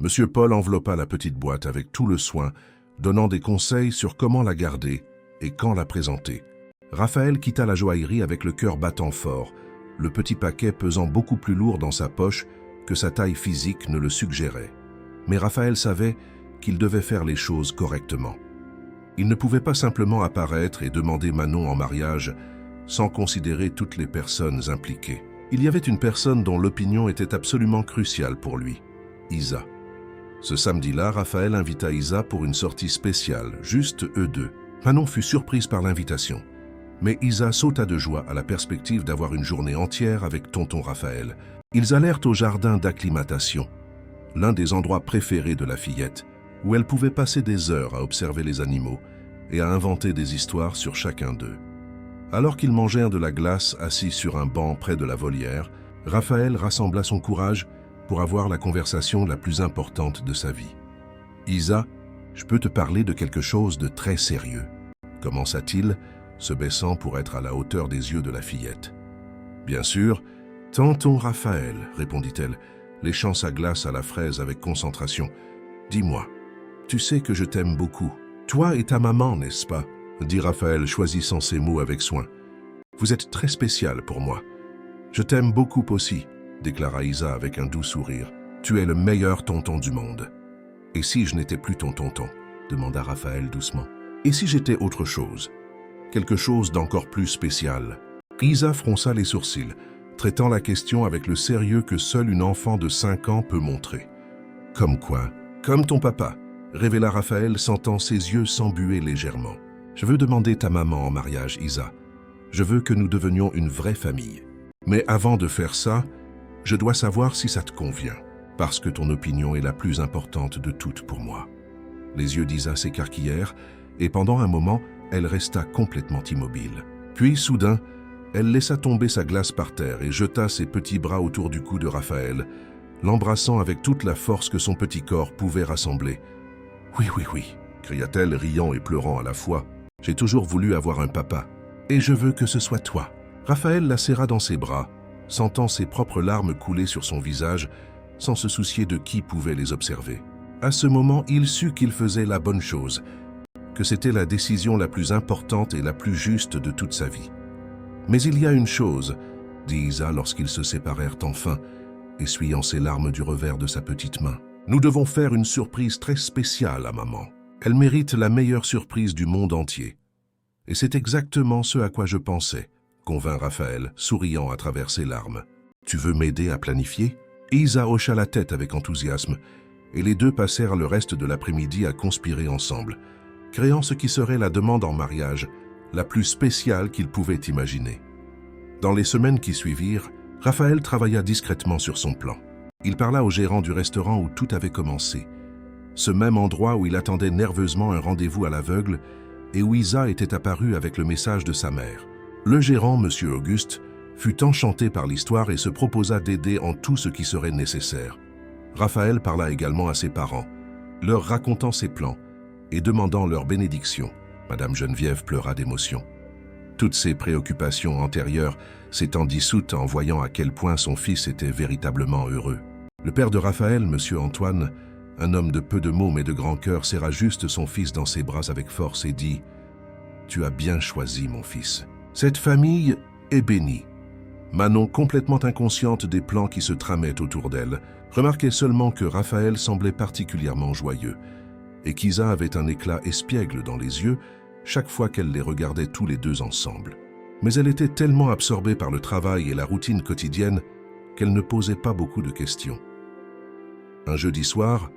Monsieur Paul enveloppa la petite boîte avec tout le soin, donnant des conseils sur comment la garder et quand la présenter. Raphaël quitta la joaillerie avec le cœur battant fort, le petit paquet pesant beaucoup plus lourd dans sa poche que sa taille physique ne le suggérait. Mais Raphaël savait qu'il devait faire les choses correctement. Il ne pouvait pas simplement apparaître et demander Manon en mariage sans considérer toutes les personnes impliquées. Il y avait une personne dont l'opinion était absolument cruciale pour lui, Isa. Ce samedi-là, Raphaël invita Isa pour une sortie spéciale, juste eux 2. Manon fut surprise par l'invitation, mais Isa sauta de joie à la perspective d'avoir une journée entière avec tonton Raphaël. Ils allèrent au jardin d'acclimatation, l'un des endroits préférés de la fillette, où elle pouvait passer des heures à observer les animaux et à inventer des histoires sur chacun d'eux. Alors qu'ils mangèrent de la glace assis sur un banc près de la volière, Raphaël rassembla son courage pour avoir la conversation la plus importante de sa vie. « Isa, je peux te parler de quelque chose de très sérieux, » commença-t-il, se baissant pour être à la hauteur des yeux de la fillette. Bien sûr, Tonton Raphaël, répondit-elle, léchant sa glace à la fraise avec concentration. Dis-moi, tu sais que je t'aime beaucoup. Toi et ta maman, n'est-ce pas? Dit Raphaël, choisissant ses mots avec soin. Vous êtes très spécial pour moi. Je t'aime beaucoup aussi, déclara Isa avec un doux sourire. Tu es le meilleur tonton du monde. Et si je n'étais plus ton tonton? Demanda Raphaël doucement. Et si j'étais autre chose? Quelque chose d'encore plus spécial? Isa fronça les sourcils, traitant la question avec le sérieux que seule une enfant de 5 ans peut montrer. Comme quoi? Comme ton papa, révéla Raphaël, sentant ses yeux s'embuer légèrement. Je veux demander ta maman en mariage, Isa. Je veux que nous devenions une vraie famille. Mais avant de faire ça, je dois savoir si ça te convient, parce que ton opinion est la plus importante de toutes pour moi. Les yeux d'Isa s'écarquillèrent, et pendant un moment, elle resta complètement immobile. Puis, soudain, elle laissa tomber sa glace par terre et jeta ses petits bras autour du cou de Raphaël, l'embrassant avec toute la force que son petit corps pouvait rassembler. « Oui, oui, oui !» cria-t-elle, riant et pleurant à la fois. « J'ai toujours voulu avoir un papa, et je veux que ce soit toi. » Raphaël la serra dans ses bras, sentant ses propres larmes couler sur son visage, sans se soucier de qui pouvait les observer. À ce moment, il sut qu'il faisait la bonne chose, que c'était la décision la plus importante et la plus juste de toute sa vie. « Mais il y a une chose, » dit Isa lorsqu'ils se séparèrent enfin, essuyant ses larmes du revers de sa petite main. « Nous devons faire une surprise très spéciale à maman. Elle mérite la meilleure surprise du monde entier. » Et c'est exactement ce à quoi je pensais, convint Raphaël, souriant à travers ses larmes. « Tu veux m'aider à planifier ?» Isa hocha la tête avec enthousiasme, et les deux passèrent le reste de l'après-midi à conspirer ensemble, créant ce qui serait la demande en mariage, la plus spéciale qu'ils pouvaient imaginer. Dans les semaines qui suivirent, Raphaël travailla discrètement sur son plan. Il parla au gérant du restaurant où tout avait commencé, ce même endroit où il attendait nerveusement un rendez-vous à l'aveugle et où Isa était apparue avec le message de sa mère. Le gérant, M. Auguste, fut enchanté par l'histoire et se proposa d'aider en tout ce qui serait nécessaire. Raphaël parla également à ses parents, leur racontant ses plans et demandant leur bénédiction. Madame Geneviève pleura d'émotion. Toutes ses préoccupations antérieures s'étant dissoutes en voyant à quel point son fils était véritablement heureux. Le père de Raphaël, M. Antoine, un homme de peu de mots mais de grand cœur, serra juste son fils dans ses bras avec force et dit « Tu as bien choisi, mon fils. Cette famille est bénie. » Manon, complètement inconsciente des plans qui se tramaient autour d'elle, remarquait seulement que Raphaël semblait particulièrement joyeux et qu'Isa avait un éclat espiègle dans les yeux chaque fois qu'elle les regardait tous les deux ensemble. Mais elle était tellement absorbée par le travail et la routine quotidienne qu'elle ne posait pas beaucoup de questions. Un jeudi soir,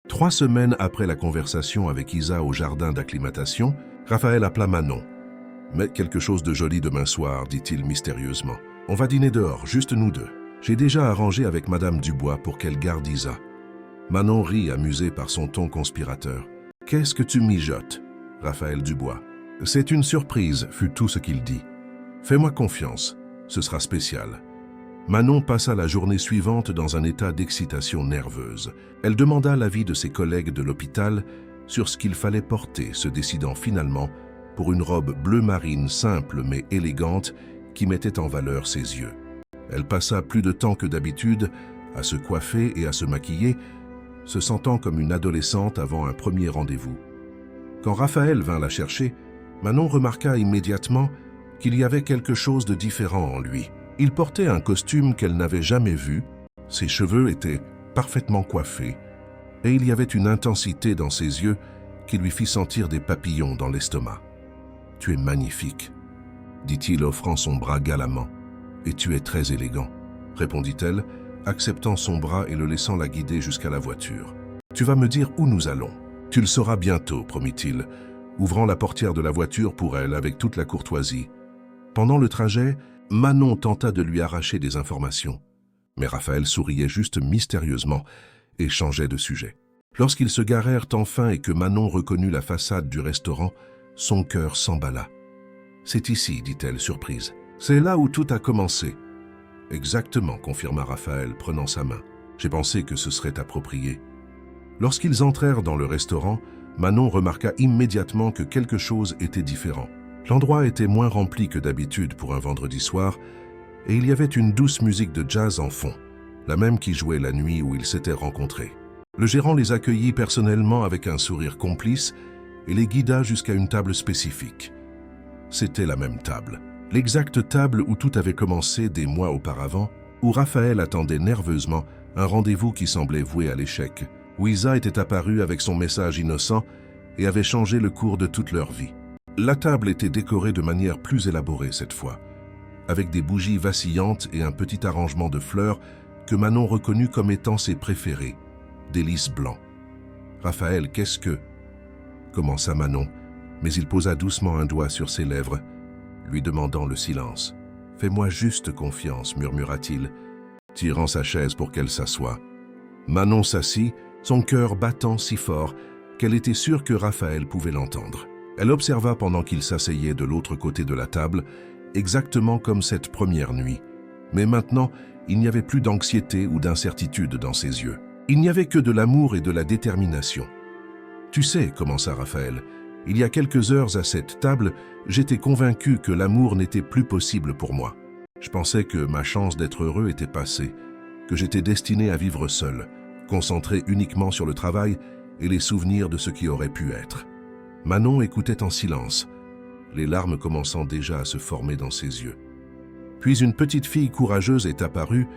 3 semaines après la conversation avec Isa au jardin d'acclimatation, Raphaël appela Manon. « Mais quelque chose de joli demain soir, dit-il mystérieusement. On va dîner dehors, juste nous deux. J'ai déjà arrangé avec Madame Dubois pour qu'elle garde Isa. » Manon rit, amusée par son ton conspirateur. « Qu'est-ce que tu mijotes, Raphaël Dubois? »« C'est une surprise, fut tout ce qu'il dit. Fais-moi confiance, ce sera spécial. » Manon passa la journée suivante dans un état d'excitation nerveuse. Elle demanda l'avis de ses collègues de l'hôpital sur ce qu'il fallait porter, se décidant finalement pour une robe bleu marine simple mais élégante qui mettait en valeur ses yeux. Elle passa plus de temps que d'habitude à se coiffer et à se maquiller, se sentant comme une adolescente avant un premier rendez-vous. Quand Raphaël vint la chercher, Manon remarqua immédiatement qu'il y avait quelque chose de différent en lui. Il portait un costume qu'elle n'avait jamais vu, ses cheveux étaient parfaitement coiffés, et il y avait une intensité dans ses yeux qui lui fit sentir des papillons dans l'estomac. « Tu es magnifique, » dit-il offrant son bras galamment. « Et tu es très élégant, » répondit-elle, acceptant son bras et le laissant la guider jusqu'à la voiture. « Tu vas me dire où nous allons. Tu le sauras bientôt, promit-il, ouvrant la portière de la voiture pour elle avec toute la courtoisie. Pendant le trajet, Manon tenta de lui arracher des informations, mais Raphaël souriait juste mystérieusement et changeait de sujet. Lorsqu'ils se garèrent enfin et que Manon reconnut la façade du restaurant, son cœur s'emballa. « C'est ici, dit-elle, surprise. C'est là où tout a commencé. »« Exactement, confirma Raphaël, prenant sa main. J'ai pensé que ce serait approprié. » Lorsqu'ils entrèrent dans le restaurant, Manon remarqua immédiatement que quelque chose était différent. L'endroit était moins rempli que d'habitude pour un vendredi soir, et il y avait une douce musique de jazz en fond, la même qui jouait la nuit où ils s'étaient rencontrés. Le gérant les accueillit personnellement avec un sourire complice et les guida jusqu'à une table spécifique. C'était la même table, l'exacte table où tout avait commencé des mois auparavant, où Raphaël attendait nerveusement un rendez-vous qui semblait voué à l'échec, où Isa était apparue avec son message innocent et avait changé le cours de toute leur vie. La table était décorée de manière plus élaborée cette fois, avec des bougies vacillantes et un petit arrangement de fleurs que Manon reconnut comme étant ses préférés, des lys blancs. « Raphaël, qu'est-ce que… » commença Manon, mais il posa doucement un doigt sur ses lèvres, lui demandant le silence. « Fais-moi juste confiance, murmura-t-il, tirant sa chaise pour qu'elle s'assoie. Manon s'assit, son cœur battant si fort qu'elle était sûre que Raphaël pouvait l'entendre. Elle observa pendant qu'il s'asseyait de l'autre côté de la table, exactement comme cette première nuit. Mais maintenant, il n'y avait plus d'anxiété ou d'incertitude dans ses yeux. Il n'y avait que de l'amour et de la détermination. « Tu sais, commença Raphaël, il y a quelques heures à cette table, j'étais convaincu que l'amour n'était plus possible pour moi. Je pensais que ma chance d'être heureux était passée, que j'étais destiné à vivre seul, concentré uniquement sur le travail et les souvenirs de ce qui aurait pu être. » Manon écoutait en silence, les larmes commençant déjà à se former dans ses yeux. Puis une petite fille courageuse est apparue,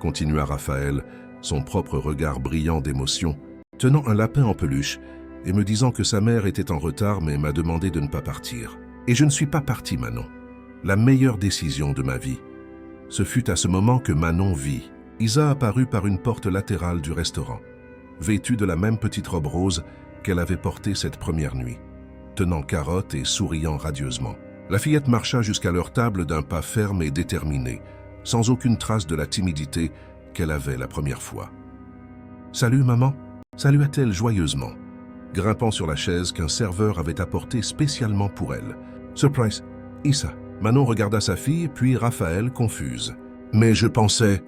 continua Raphaël, son propre regard brillant d'émotion, tenant un lapin en peluche et me disant que sa mère était en retard mais m'a demandé de ne pas partir. Et je ne suis pas parti, Manon. La meilleure décision de ma vie. Ce fut à ce moment que Manon vit. Isa apparut par une porte latérale du restaurant, vêtue de la même petite robe rose qu'elle avait portée cette première nuit, tenant carotte et souriant radieusement. La fillette marcha jusqu'à leur table d'un pas ferme et déterminé, sans aucune trace de la timidité qu'elle avait la première fois. « Salut, maman » salua-t-elle joyeusement, grimpant sur la chaise qu'un serveur avait apportée spécialement pour elle. « Surprise, Isa » Manon regarda sa fille, puis Raphaël, confuse. « Mais je pensais… »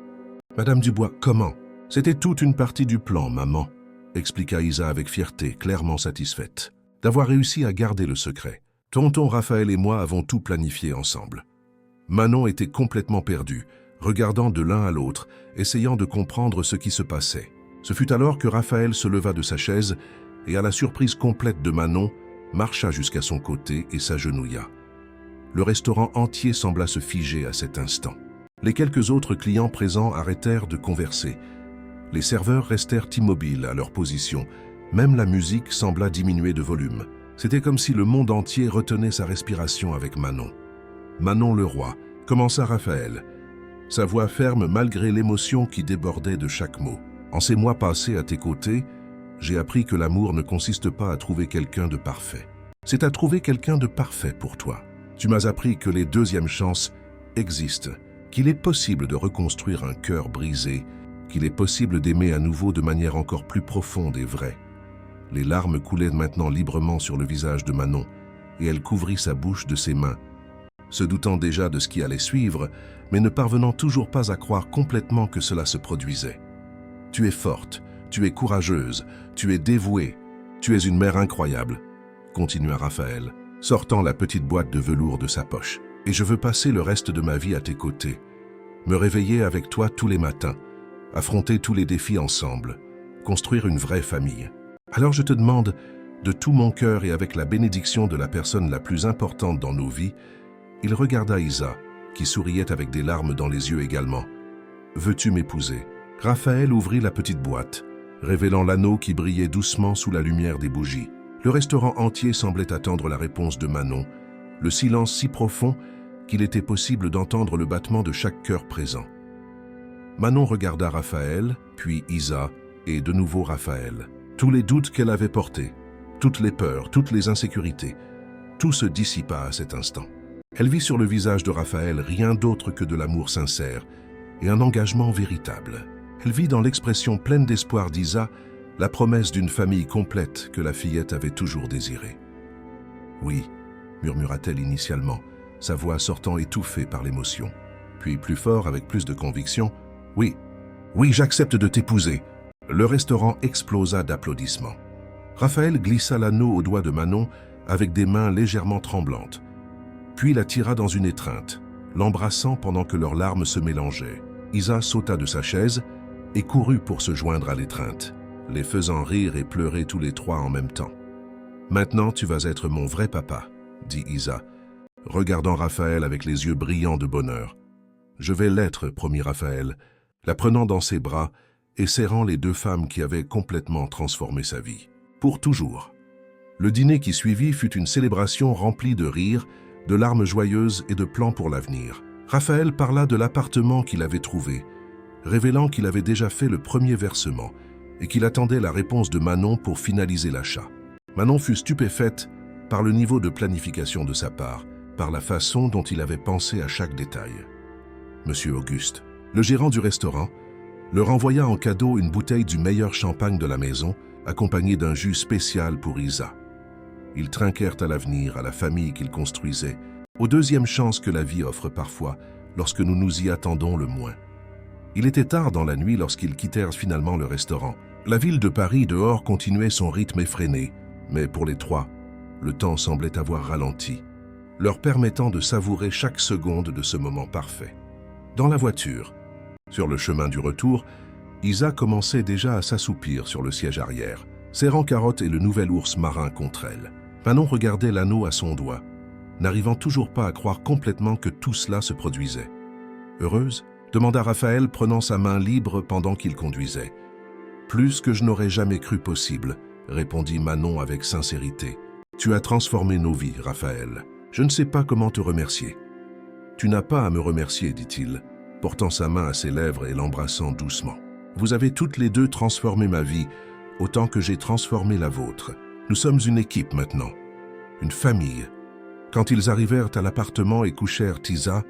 « Madame Dubois, comment ?»« C'était toute une partie du plan, maman » expliqua Isa avec fierté, clairement satisfaite d'avoir réussi à garder le secret. Tonton Raphaël et moi avons tout planifié ensemble. Manon était complètement perdue, regardant de l'un à l'autre, essayant de comprendre ce qui se passait. Ce fut alors que Raphaël se leva de sa chaise et, à la surprise complète de Manon, marcha jusqu'à son côté et s'agenouilla. Le restaurant entier sembla se figer à cet instant. Les quelques autres clients présents arrêtèrent de converser. Les serveurs restèrent immobiles à leur position. Même la musique sembla diminuer de volume. C'était comme si le monde entier retenait sa respiration avec Manon. « Manon le roi », commença Raphaël, sa voix ferme malgré l'émotion qui débordait de chaque mot. « En ces mois passés à tes côtés, j'ai appris que l'amour ne consiste pas à trouver quelqu'un de parfait. C'est à trouver quelqu'un de parfait pour toi. Tu m'as appris que les deuxièmes chances existent, qu'il est possible de reconstruire un cœur brisé, qu'il est possible d'aimer à nouveau de manière encore plus profonde et vraie. » Les larmes coulaient maintenant librement sur le visage de Manon, et elle couvrit sa bouche de ses mains, se doutant déjà de ce qui allait suivre, mais ne parvenant toujours pas à croire complètement que cela se produisait. « Tu es forte, tu es courageuse, tu es dévouée, tu es une mère incroyable, » continua Raphaël, sortant la petite boîte de velours de sa poche. « Et je veux passer le reste de ma vie à tes côtés, me réveiller avec toi tous les matins, affronter tous les défis ensemble, construire une vraie famille. Alors je te demande, de tout mon cœur et avec la bénédiction de la personne la plus importante dans nos vies, » il regarda Isa, qui souriait avec des larmes dans les yeux également. « Veux-tu m'épouser » Raphaël ouvrit la petite boîte, révélant l'anneau qui brillait doucement sous la lumière des bougies. Le restaurant entier semblait attendre la réponse de Manon, le silence si profond qu'il était possible d'entendre le battement de chaque cœur présent. Manon regarda Raphaël, puis Isa, et de nouveau Raphaël. Tous les doutes qu'elle avait portés, toutes les peurs, toutes les insécurités, tout se dissipa à cet instant. Elle vit sur le visage de Raphaël rien d'autre que de l'amour sincère et un engagement véritable. Elle vit dans l'expression pleine d'espoir d'Isa la promesse d'une famille complète que la fillette avait toujours désirée. « Oui » murmura-t-elle initialement, sa voix sortant étouffée par l'émotion. Puis plus fort, avec plus de conviction, « Oui, oui, j'accepte de t'épouser !» Le restaurant explosa d'applaudissements. Raphaël glissa l'anneau au doigt de Manon avec des mains légèrement tremblantes, puis la tira dans une étreinte, l'embrassant pendant que leurs larmes se mélangeaient. Isa sauta de sa chaise et courut pour se joindre à l'étreinte, les faisant rire et pleurer tous les trois en même temps. « Maintenant, tu vas être mon vrai papa, » dit Isa, regardant Raphaël avec les yeux brillants de bonheur. « Je vais l'être, » promit Raphaël, la prenant dans ses bras et serrant les deux femmes qui avaient complètement transformé sa vie. Pour toujours. Le dîner qui suivit fut une célébration remplie de rires, de larmes joyeuses et de plans pour l'avenir. Raphaël parla de l'appartement qu'il avait trouvé, révélant qu'il avait déjà fait le premier versement et qu'il attendait la réponse de Manon pour finaliser l'achat. Manon fut stupéfaite par le niveau de planification de sa part, par la façon dont il avait pensé à chaque détail. Monsieur Auguste, le gérant du restaurant, leur envoya en cadeau une bouteille du meilleur champagne de la maison, accompagnée d'un jus spécial pour Isa. Ils trinquèrent à l'avenir, à la famille qu'ils construisaient, aux deuxièmes chances que la vie offre parfois, lorsque nous nous y attendons le moins. Il était tard dans la nuit lorsqu'ils quittèrent finalement le restaurant. La ville de Paris dehors continuait son rythme effréné, mais pour les trois, le temps semblait avoir ralenti, leur permettant de savourer chaque seconde de ce moment parfait. Dans la voiture, sur le chemin du retour, Isa commençait déjà à s'assoupir sur le siège arrière, serrant Carotte et le nouvel ours marin contre elle. Manon regardait l'anneau à son doigt, n'arrivant toujours pas à croire complètement que tout cela se produisait. « Heureuse ?» demanda Raphaël, prenant sa main libre pendant qu'il conduisait. « Plus que je n'aurais jamais cru possible », répondit Manon avec sincérité. « Tu as transformé nos vies, Raphaël. Je ne sais pas comment te remercier. »« Tu n'as pas à me remercier, dit-il, portant sa main à ses lèvres et l'embrassant doucement. Vous avez toutes les deux transformé ma vie, autant que j'ai transformé la vôtre. Nous sommes une équipe maintenant, une famille. » Quand ils arrivèrent à l'appartement et couchèrent Isa,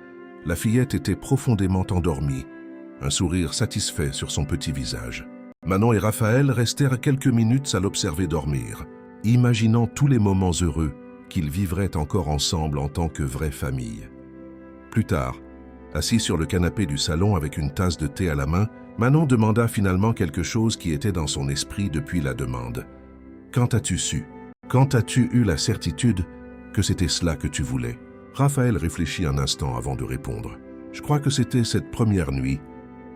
la fillette était profondément endormie, un sourire satisfait sur son petit visage. Manon et Raphaël restèrent quelques minutes à l'observer dormir, imaginant tous les moments heureux qu'ils vivraient encore ensemble en tant que vraie famille. Plus tard, assis sur le canapé du salon avec une tasse de thé à la main, Manon demanda finalement quelque chose qui était dans son esprit depuis la demande. « Quand as-tu su? Quand as-tu eu la certitude que c'était cela que tu voulais ?» Raphaël réfléchit un instant avant de répondre. « Je crois que c'était cette première nuit,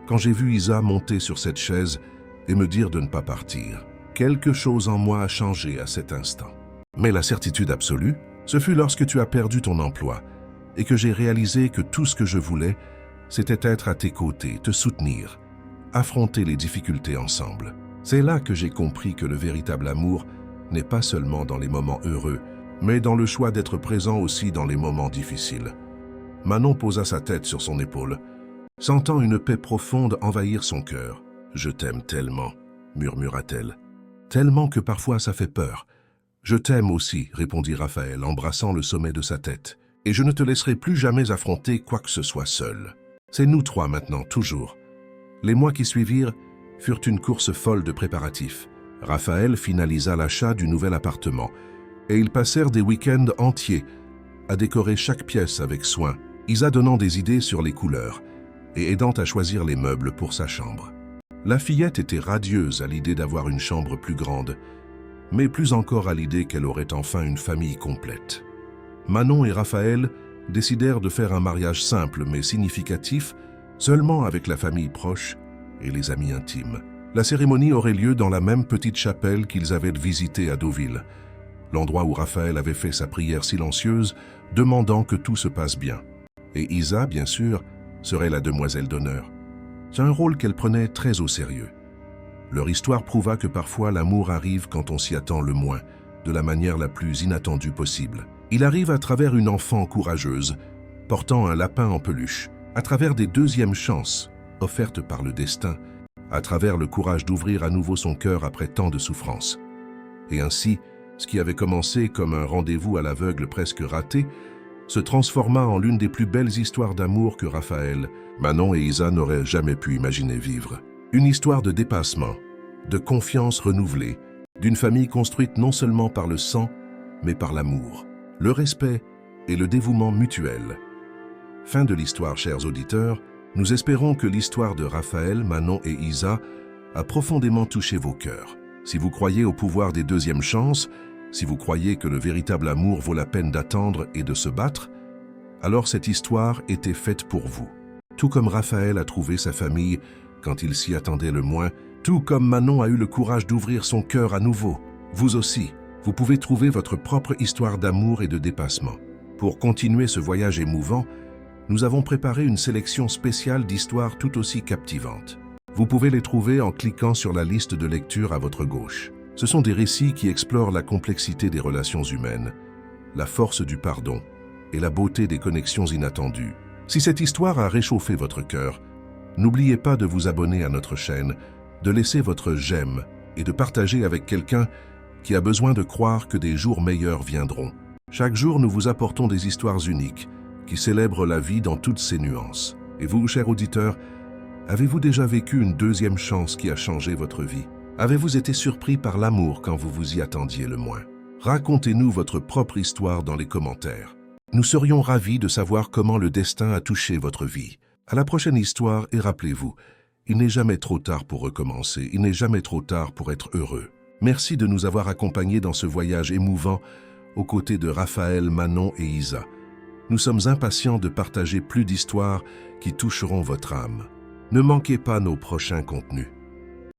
quand j'ai vu Isa monter sur cette chaise et me dire de ne pas partir. Quelque chose en moi a changé à cet instant. Mais la certitude absolue, ce fut lorsque tu as perdu ton emploi et que j'ai réalisé que tout ce que je voulais, c'était être à tes côtés, te soutenir, affronter les difficultés ensemble. C'est là que j'ai compris que le véritable amour n'est pas seulement dans les moments heureux, mais dans le choix d'être présent aussi dans les moments difficiles. » Manon posa sa tête sur son épaule, sentant une paix profonde envahir son cœur. « Je t'aime tellement, » murmura-t-elle. « Tellement que parfois ça fait peur. »« Je t'aime aussi, » répondit Raphaël, embrassant le sommet de sa tête. « Et je ne te laisserai plus jamais affronter quoi que ce soit seul. C'est nous trois maintenant, toujours. » Les mois qui suivirent furent une course folle de préparatifs. Raphaël finalisa l'achat du nouvel appartement, et ils passèrent des week-ends entiers à décorer chaque pièce avec soin, Isa donnant des idées sur les couleurs et aidant à choisir les meubles pour sa chambre. La fillette était radieuse à l'idée d'avoir une chambre plus grande, mais plus encore à l'idée qu'elle aurait enfin une famille complète. Manon et Raphaël décidèrent de faire un mariage simple mais significatif, seulement avec la famille proche et les amis intimes. La cérémonie aurait lieu dans la même petite chapelle qu'ils avaient visitée à Deauville, l'endroit où Raphaël avait fait sa prière silencieuse, demandant que tout se passe bien. Et Isa, bien sûr, serait la demoiselle d'honneur. C'est un rôle qu'elle prenait très au sérieux. Leur histoire prouva que parfois l'amour arrive quand on s'y attend le moins, de la manière la plus inattendue possible. Il arrive à travers une enfant courageuse, portant un lapin en peluche, à travers des deuxièmes chances offertes par le destin, à travers le courage d'ouvrir à nouveau son cœur après tant de souffrances. Et ainsi, ce qui avait commencé comme un rendez-vous à l'aveugle presque raté, se transforma en l'une des plus belles histoires d'amour que Raphaël, Manon et Isa n'auraient jamais pu imaginer vivre. Une histoire de dépassement, de confiance renouvelée, d'une famille construite non seulement par le sang, mais par l'amour, le respect et le dévouement mutuel. Fin de l'histoire, chers auditeurs. Nous espérons que l'histoire de Raphaël, Manon et Isa a profondément touché vos cœurs. Si vous croyez au pouvoir des deuxièmes chances, si vous croyez que le véritable amour vaut la peine d'attendre et de se battre, alors cette histoire était faite pour vous. Tout comme Raphaël a trouvé sa famille quand il s'y attendait le moins, tout comme Manon a eu le courage d'ouvrir son cœur à nouveau, vous aussi, vous pouvez trouver votre propre histoire d'amour et de dépassement. Pour continuer ce voyage émouvant, nous avons préparé une sélection spéciale d'histoires tout aussi captivantes. Vous pouvez les trouver en cliquant sur la liste de lecture à votre gauche. Ce sont des récits qui explorent la complexité des relations humaines, la force du pardon et la beauté des connexions inattendues. Si cette histoire a réchauffé votre cœur, n'oubliez pas de vous abonner à notre chaîne, de laisser votre j'aime et de partager avec quelqu'un qui a besoin de croire que des jours meilleurs viendront. Chaque jour, nous vous apportons des histoires uniques qui célèbrent la vie dans toutes ses nuances. Et vous, chers auditeurs, avez-vous déjà vécu une deuxième chance qui a changé votre vie? Avez-vous été surpris par l'amour quand vous vous y attendiez le moins? Racontez-nous votre propre histoire dans les commentaires. Nous serions ravis de savoir comment le destin a touché votre vie. À la prochaine histoire, et rappelez-vous, il n'est jamais trop tard pour recommencer, il n'est jamais trop tard pour être heureux. Merci de nous avoir accompagnés dans ce voyage émouvant aux côtés de Raphaël, Manon et Isa. Nous sommes impatients de partager plus d'histoires qui toucheront votre âme. Ne manquez pas nos prochains contenus.